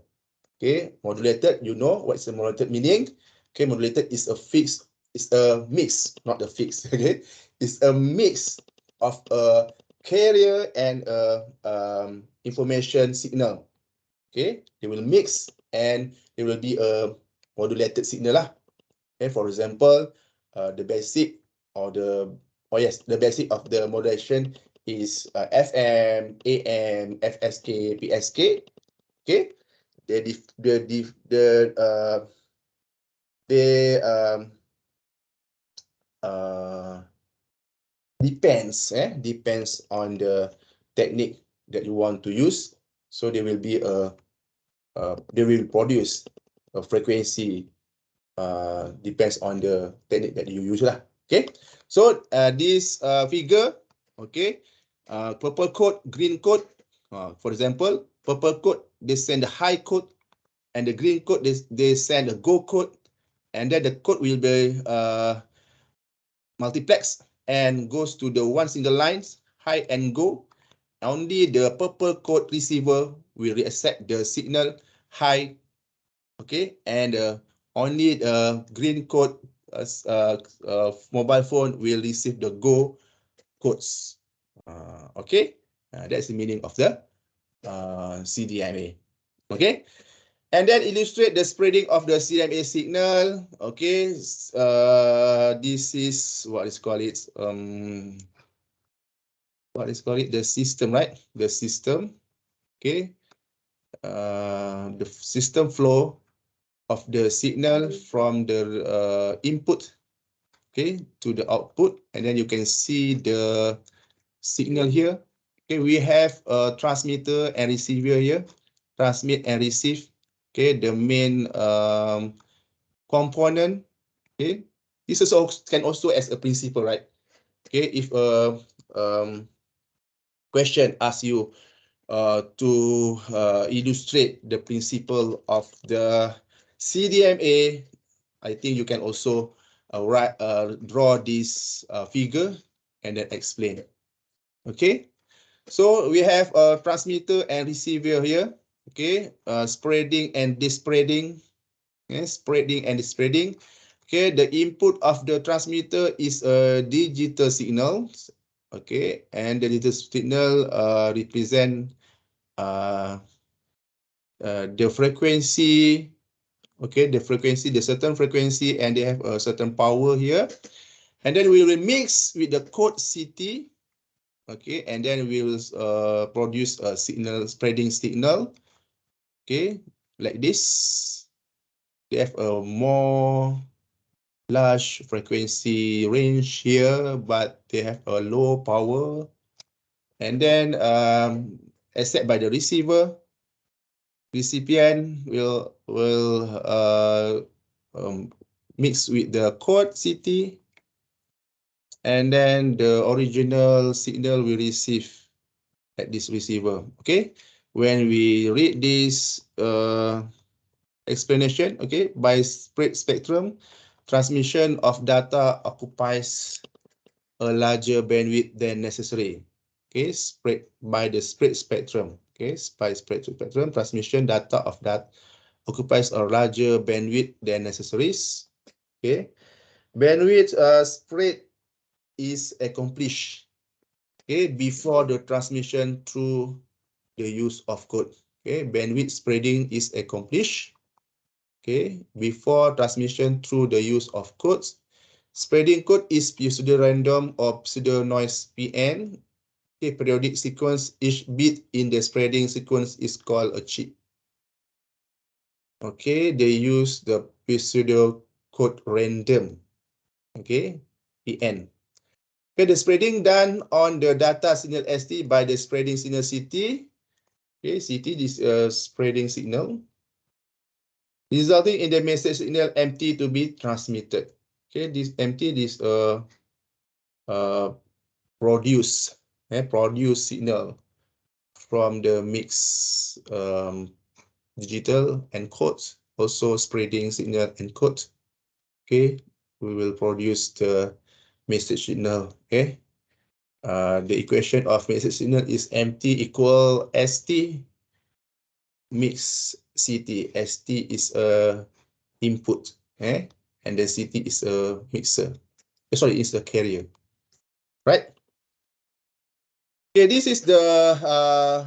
Okay, modulated, you know what's the modulated meaning. Okay, modulated is a fixed, it's a mix, not a fix. Okay, it's a mix of a carrier and a information signal. Okay, they will mix and there will be a modulated signal lah. Okay, for example, the basic or the the basic of the modulation is FM, AM, FSK, PSK. Okay, they depends on the technique that you want to use. So there will be they will produce a frequency depends on the technique that you use lah. Okay, so this figure, okay, purple code, green code. For example, purple code they send the high code, and the green code they send a go code, and then the code will be multiplex and goes to the one single lines high and go. Only the purple code receiver will accept the signal high, okay, and only the green code mobile phone will receive the go codes. Okay, that's the meaning of the CDMA. Okay, and then illustrate the spreading of the CDMA signal. Okay, this is what is called it. The system, right? The system. Okay, the system flow of the signal from the input, okay, to the output, and then you can see the signal here. Okay, we have a transmitter and receiver here. transmit and receive. Okay, the main component. Okay, this is also can also as a principle, right? Okay, if a question asks you to illustrate the principle of the CDMA, I think you can also draw this figure and then explain. Okay, so we have a transmitter and receiver here. Okay, spreading and dispreading. Okay, spreading and dispreading. Okay, the input of the transmitter is a digital signal. Okay, and the digital signal represent the frequency. Okay, the frequency, the certain frequency, and they have a certain power here. And then we will mix with the code CT. Okay, and then we will produce a signal, spreading signal. Okay, like this. They have a more large frequency range here, but they have a low power. And then accept by the receiver, recipient will mix with the code CT, and then the original signal we receive at this receiver. Okay, when we read this explanation, okay, by spread spectrum, transmission of data occupies a larger bandwidth than necessary. Okay, spread by the spread spectrum. Okay, by spread spectrum, transmission data of that occupies a larger bandwidth than necessary. Okay, bandwidth spread is accomplished, okay, before the transmission through the use of code. Okay, bandwidth spreading is accomplished, okay, before transmission through the use of codes. Spreading code is pseudo-random or pseudo-noise PN. Okay, periodic sequence, each bit in the spreading sequence is called a chip. Okay, they use the pseudo code random. Okay, PN. Okay, the spreading done on the data signal ST by the spreading signal CT. Okay, CT, this spreading signal, resulting in the message signal MT to be transmitted. Okay, this MT, this produce signal from the mix digital encodes, also spreading signal encode. Okay, we will produce the message signal. Okay, the equation of message signal is MT equal ST mix CT. ST is a input, and the CT is a mixer. Sorry, is a carrier, right? Okay, this is the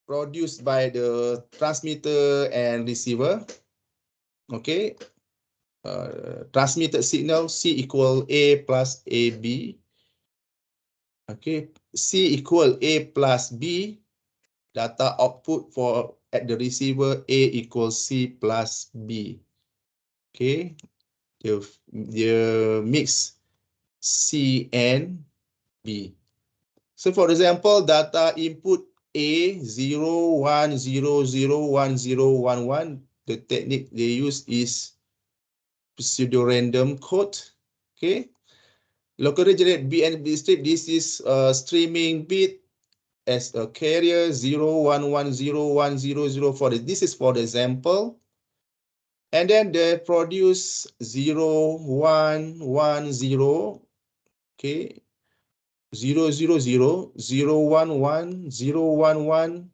produced by the transmitter and receiver. Okay, transmitted signal C equal A plus AB. Okay, C equal A plus B. Data output for at the receiver A equals C plus B. Okay, the mix C and B. So for example, data input A 0 1 0 0 1 0 1 1. The technique they use is pseudo-random code. Okay. Locally generate B and B strip. This is a streaming bit as a carrier 0 1 1 0 1 0 0 for this is for the example. And then they produce 0 1 1 0. Okay. 0 0 0 0 1 1 0 1 1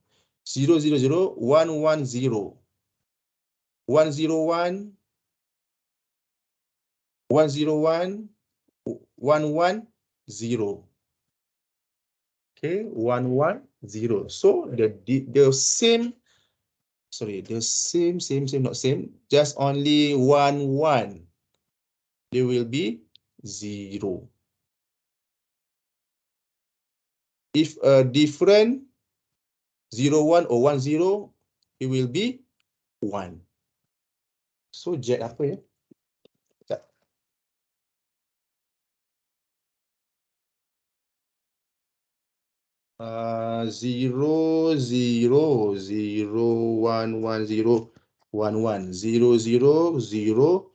0 0 0 1 1 0 1 0 1 1 0 1 1 1 0. Okay, 1 1 0. So the same, sorry, the same, not same, just only 1 1. They will be 0. If a different 0 1 or 1 0, it will be 1. So jet apa ya? 0 0 0 1 1 0 1 1 0 0 0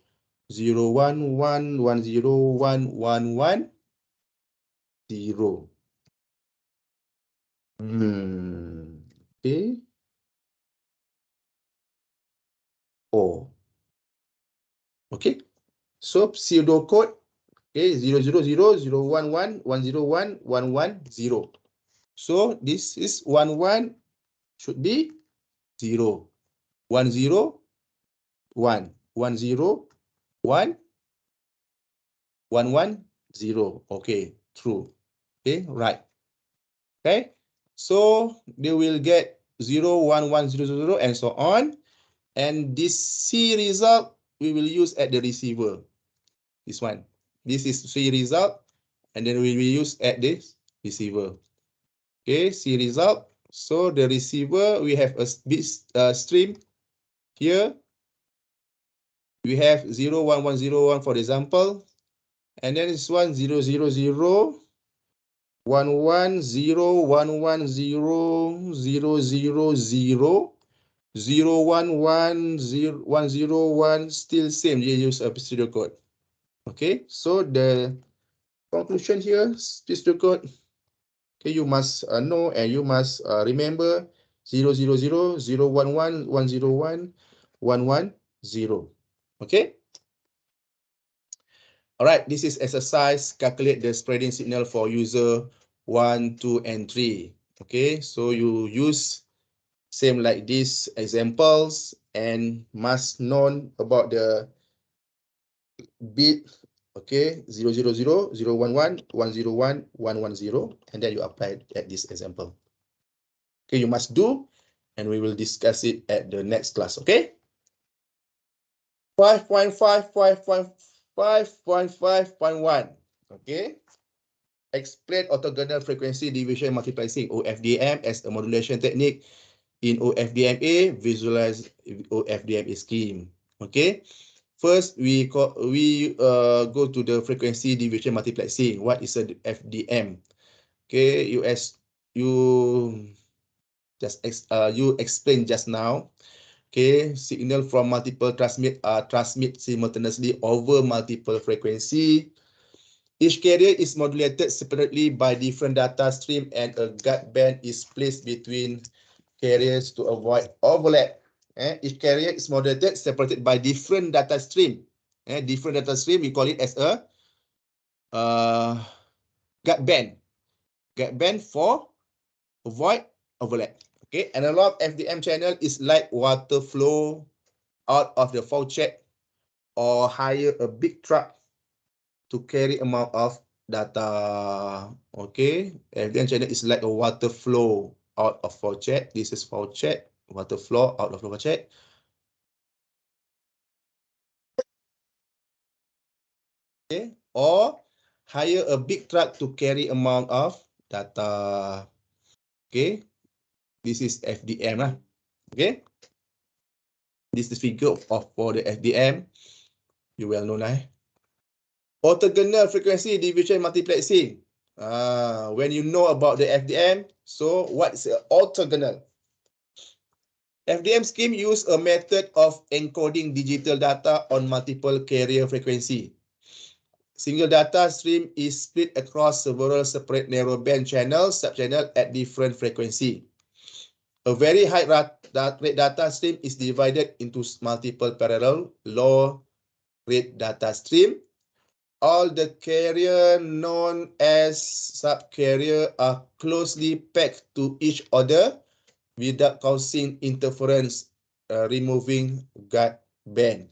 0 1 1 1 0 1 1 1 0. Okay. Oh. Okay. So pseudocode, okay, 00001110110. So this is 11 should be 0. 101 101 110. Okay, true. Okay, right. Okay. So they will get 01100 and so on. And this C result we will use at the receiver. This one. This is C result, and then we will use at this receiver. Okay, C result. So the receiver, we have a bit stream here. We have 01101 for example, and then this one 000 110 110 000 101 still same, you use a pseudo code. Okay, so the conclusion here, pseudo code, okay, you must know and you must remember 000 011 101 110. Okay. All right, this is exercise, calculate the spreading signal for user 1, 2, and 3. Okay, so you use same like these examples and must know about the bit, okay, 000 011 101 110, and then you apply it at this example. Okay, you must do, and we will discuss it at the next class. Okay. 5.5.5.5.1. Okay. Explain orthogonal frequency division multiplexing (OFDM) as a modulation technique in OFDMA. Visualize OFDMA scheme. Okay. First, we go to the frequency division multiplexing. What is a FDM? Okay, you explained just now. Okay, signal from multiple transmit simultaneously over multiple frequency. Each carrier is modulated separately by different data stream, and a guide band is placed between carriers to avoid overlap. Each carrier is modulated separated by different data stream. Different data stream, we call it as a guide band. Guide band for avoid overlap. Okay, analog FDM channel is like water flow out of the faucet or hire a big truck to carry amount of data. Okay, FDM channel is like a water flow out of faucet. This is faucet, water flow out of the faucet. Okay, or hire a big truck to carry amount of data. Okay, this is FDM lah. Okay, this is figure for the FDM. You well know lah. Orthogonal frequency division multiplexing. When you know about the FDM, so what's orthogonal? FDM scheme use a method of encoding digital data on multiple carrier frequency. Single data stream is split across several separate narrowband channels, subchannel at different frequency. A very high rate data stream is divided into multiple parallel low rate data stream. All the carrier known as subcarrier are closely packed to each other without causing interference, removing guide band.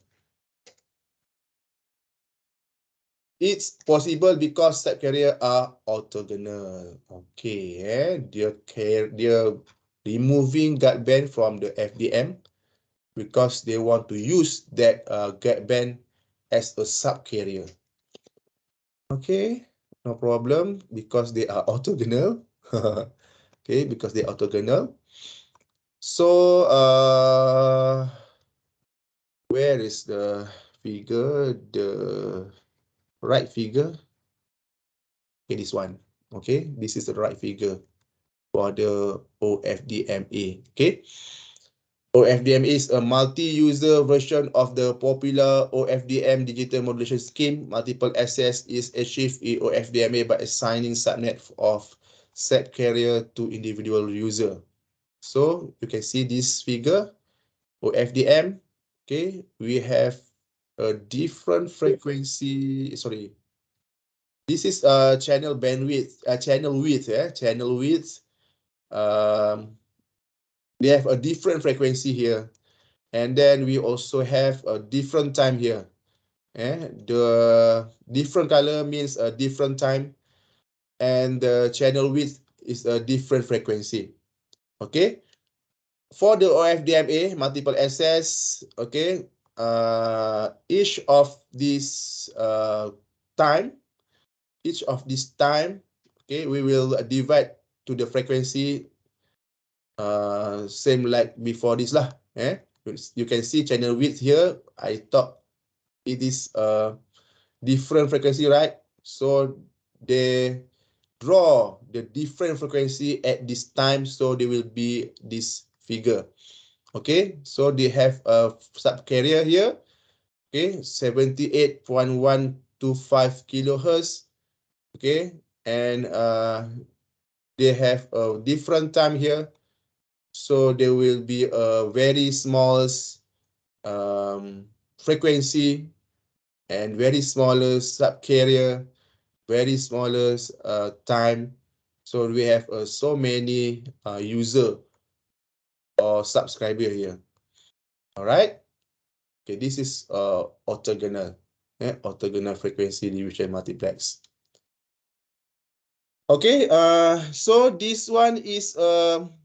It's possible because subcarrier are orthogonal. Okay, they're removing guide band from the FDM because they want to use that guide band as a subcarrier. Okay, no problem because they are orthogonal. Okay, because they are orthogonal. So, where is the figure? The right figure. Okay, this one. Okay, this is the right figure. for the OFDMA. Okay. OFDM is a multi-user version of the popular OFDM digital modulation scheme. Multiple access is achieved in OFDMA by assigning subnet of set carrier to individual user. So you can see this figure, OFDM. Okay, we have a different frequency. Sorry, this is channel bandwidth, channel width. Channel width. They have a different frequency here. And then we also have a different time here. The different color means a different time, and the channel width is a different frequency. Okay. For the OFDMA, multiple access, okay, each of this time, okay, we will divide to the frequency same like before this lah. You can see channel width here. I thought it is a different frequency, right? So they draw the different frequency at this time, so they will be this figure. Okay, so they have a subcarrier here. Okay, 78.125 kilohertz. Okay, and they have a different time here. So there will be a very small frequency and very smaller subcarrier, very smallest time. So we have so many user or subscriber here. All right. Okay, this is orthogonal, orthogonal frequency division multiplex. Okay, so this one is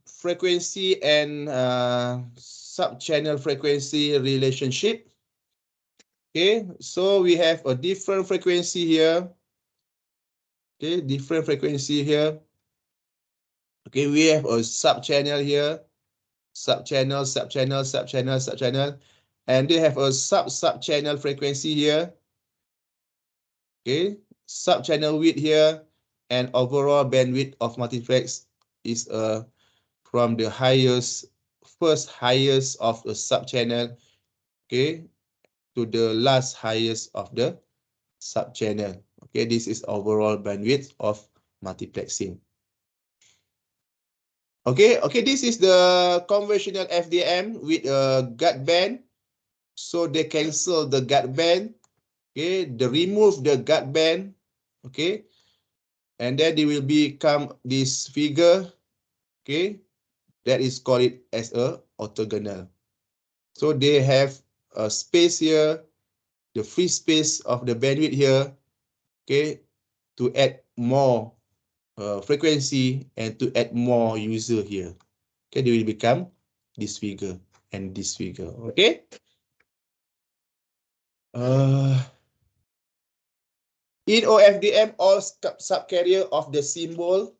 frequency and sub-channel frequency relationship. Okay, so we have a different frequency here. Okay, different frequency here. Okay, we have a sub-channel here. Sub-channel, sub-channel, sub-channel, sub-channel. And they have a sub-channel frequency here. Okay, sub-channel width here. And overall bandwidth of multiplex is from the first highest of the sub-channel, okay, to the last highest of the sub-channel. Okay, this is overall bandwidth of multiplexing. Okay, this is the conventional FDM with a guard band. So they cancel the guard band. Okay, they remove the guard band. Okay, and then they will become this figure. Okay, that is called it as a orthogonal. So they have a space here, the free space of the bandwidth here. Okay, to add more frequency and to add more user here. Okay, they will become this figure and this figure. Okay. In OFDM, all subcarrier of the symbol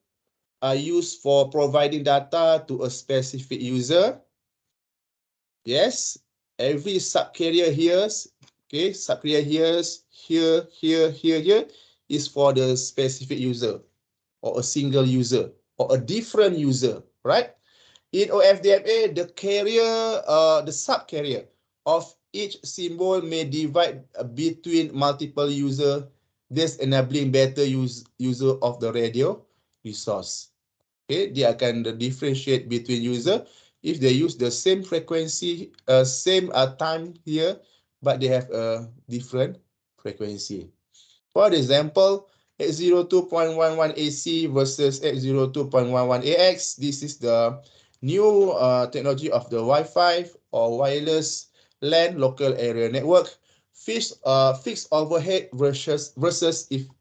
are used for providing data to a specific user. Yes, every subcarrier here, okay, subcarrier here is for the specific user or a single user or a different user, right? In OFDMA, the carrier, the subcarrier of each symbol may divide between multiple users, thus enabling better use of the radio resource. Okay, they can differentiate between user if they use the same frequency, same time here, but they have a different frequency. For example, 802.11 AC versus 802.11 AX. This is the new technology of the Wi-Fi or wireless LAN local area network. Fixed overhead versus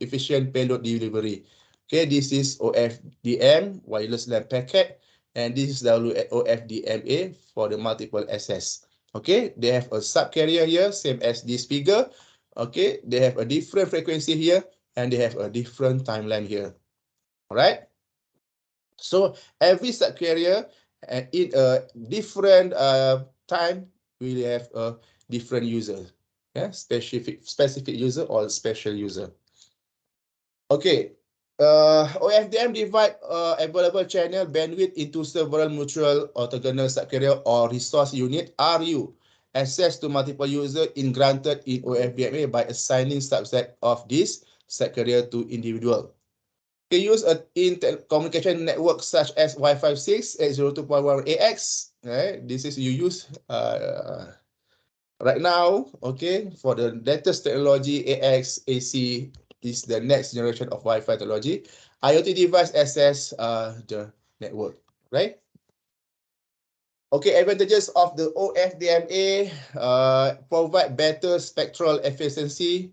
efficient payload delivery. Okay, this is OFDM, wireless LAN packet, and this is the OFDMA for the multiple access. Okay, they have a subcarrier here, same as this figure. Okay, they have a different frequency here and they have a different timeline here. All right. So every subcarrier in a different time will have a different user. Yeah, specific user or special user. Okay. OFDM divide available channel bandwidth into several mutual orthogonal subcarrier or resource unit RU. Access to multiple users is granted in OFDMA by assigning subset of this subcarrier to individual. Can use in communication network such as Wi-Fi 6 802.1 AX. Right? This is you use right now. Okay, for the latest technology, AX, AC is the next generation of Wi-Fi technology. IoT device access the network, right? Okay, advantages of the OFDMA provide better spectral efficiency.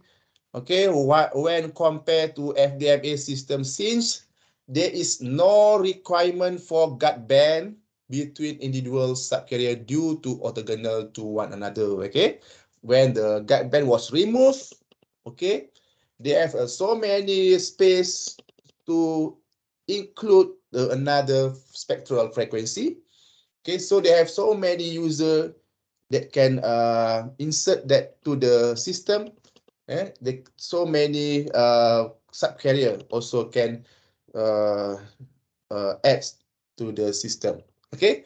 Okay, when compared to FDMA system, since there is no requirement for guard band between individual subcarrier due to orthogonal to one another. Okay, when the guard band was removed, okay, they have so many space to include another spectral frequency. Okay, so they have so many user that can insert that to the system. So many subcarrier also can uh, add to the system. Okay,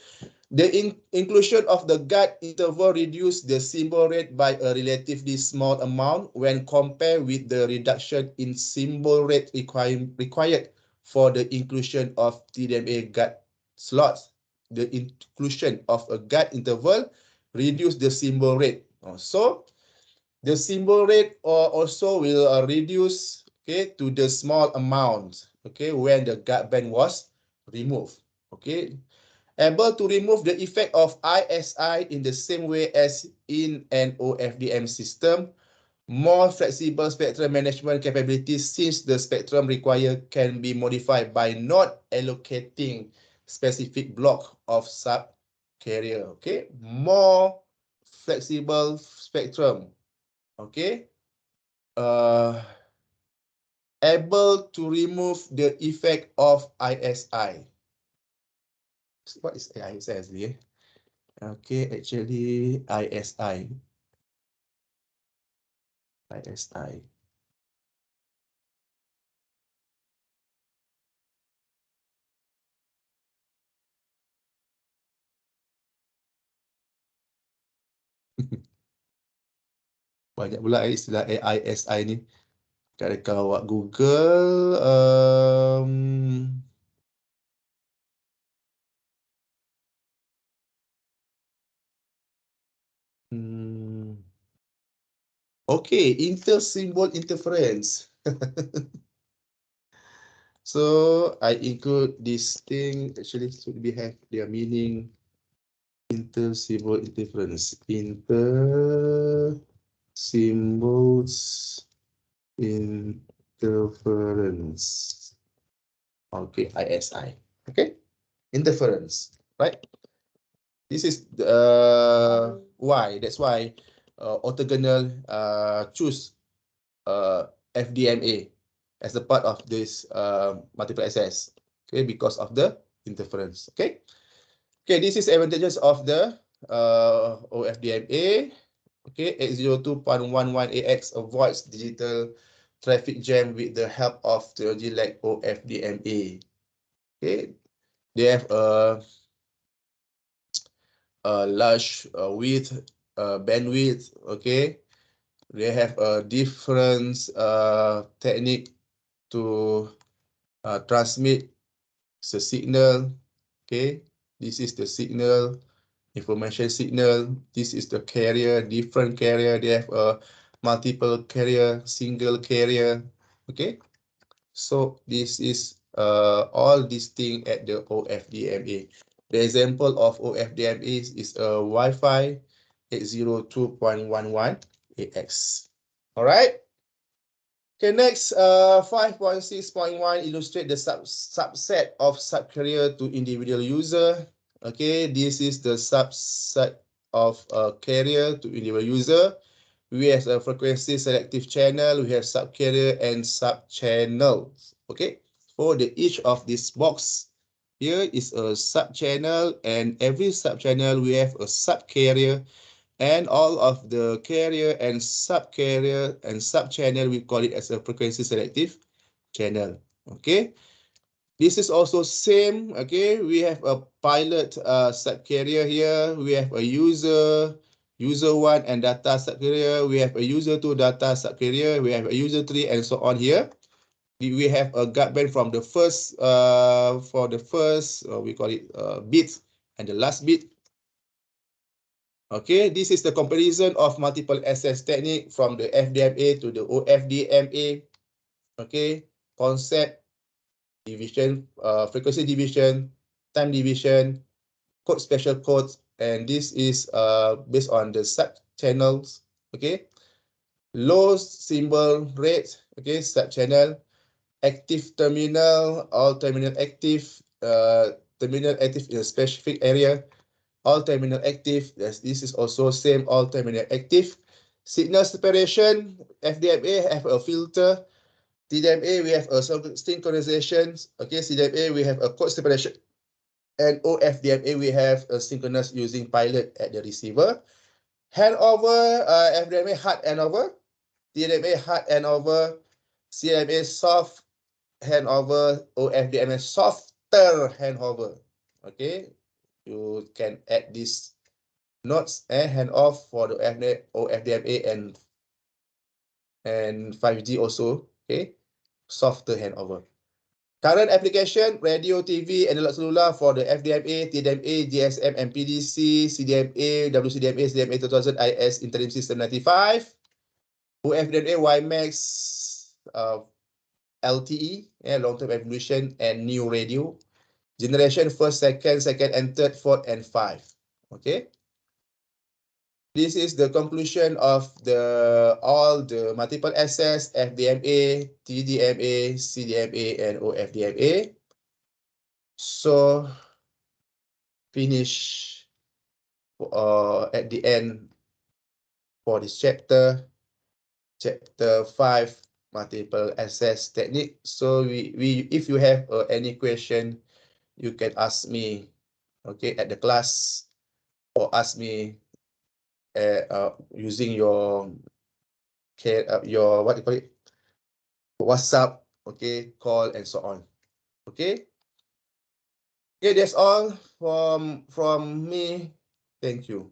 the inclusion of the guard interval reduce the symbol rate by a relatively small amount when compared with the reduction in symbol rate required for the inclusion of TDMA guard slots. The inclusion of a guard interval reduce the symbol rate. So the symbol rate also will reduce, okay, to the small amount, okay, when the guard band was removed. Okay, able to remove the effect of ISI in the same way as in an OFDM system. More flexible spectrum management capabilities since the spectrum required can be modified by not allocating specific block of sub-carrier. Okay, more flexible spectrum. Okay, able to remove the effect of ISI. What is ISI? Okay, actually ISI. ISI. Banyak pula istilah ISI ni. Kalau awak Google, okay, inter-symbol interference. So I include this thing. Actually, should be have their meaning. Inter-symbol interference. Inter-symbols interference. Okay, ISI. Okay, interference. Right. This is why. That's why orthogonal choose FDMA as a part of this multiple access. Okay, because of the interference. Okay. Okay, this is advantages of the OFDMA. Okay, 802.11AX avoids digital traffic jam with the help of technology like OFDMA. Okay, they have a large width, bandwidth. Okay, they have a different technique to transmit the signal. Okay, this is the signal, information signal. This is the carrier, different carrier. They have a multiple carrier, single carrier. Okay, so this is all this thing at the OFDMA. The example of OFDMA is a Wi-Fi 802.11 AX. All right. Okay, next, 5.6.1 illustrate the subset of subcarrier to individual user. Okay, this is the subset of a carrier to individual user. We have a frequency selective channel, we have subcarrier and subchannels. Okay, for each of this box, here is a subchannel, and every subchannel we have a subcarrier, and all of the carrier and subcarrier and subchannel, we call it as a frequency selective channel. Okay. This is also same. Okay, we have a pilot subcarrier here. We have a user 1 and data subcarrier. We have a user 2 data subcarrier. We have a user 3 and so on here. We have a guardband from the first for the first we call it bit and the last bit. Okay, this is the comparison of multiple access technique from the FDMA to the OFDMA. Okay, concept division, frequency division, time division, code special codes, and this is based on the sub channels. Okay, low symbol rate. Okay, sub channel, active terminal, all terminal active, terminal active in a specific area, all terminal active. Yes, this is also same, all terminal active. Signal separation, FDMA have a filter. TDMA, we have a synchronization. Okay, CDMA, we have a code separation. And OFDMA, we have a synchronous using pilot at the receiver. Handover, FDMA hard handover. TDMA hard handover. CDMA soft handover. OFDMA softer handover. Okay, you can add this notes and handoff for the OFDMA and 5G also. Okay, softer handover. Current application, radio, TV, analog cellular for the FDMA, TDMA, GSM, MPDC, CDMA, WCDMA, CDMA 2000, IS, Interim System 95, OFDMA, WiMAX, LTE, long-term evolution, and new radio. Generation first, second, and third, fourth, and 5. Okay. This is the conclusion of all the multiple access, FDMA, TDMA, CDMA, and OFDMA. So finish at the end for this chapter 5, multiple access technique. So we if you have any question, you can ask me, okay, at the class, or ask me using your what you call it, WhatsApp, okay, call, and so on. Okay. Okay, that's all from me. Thank you.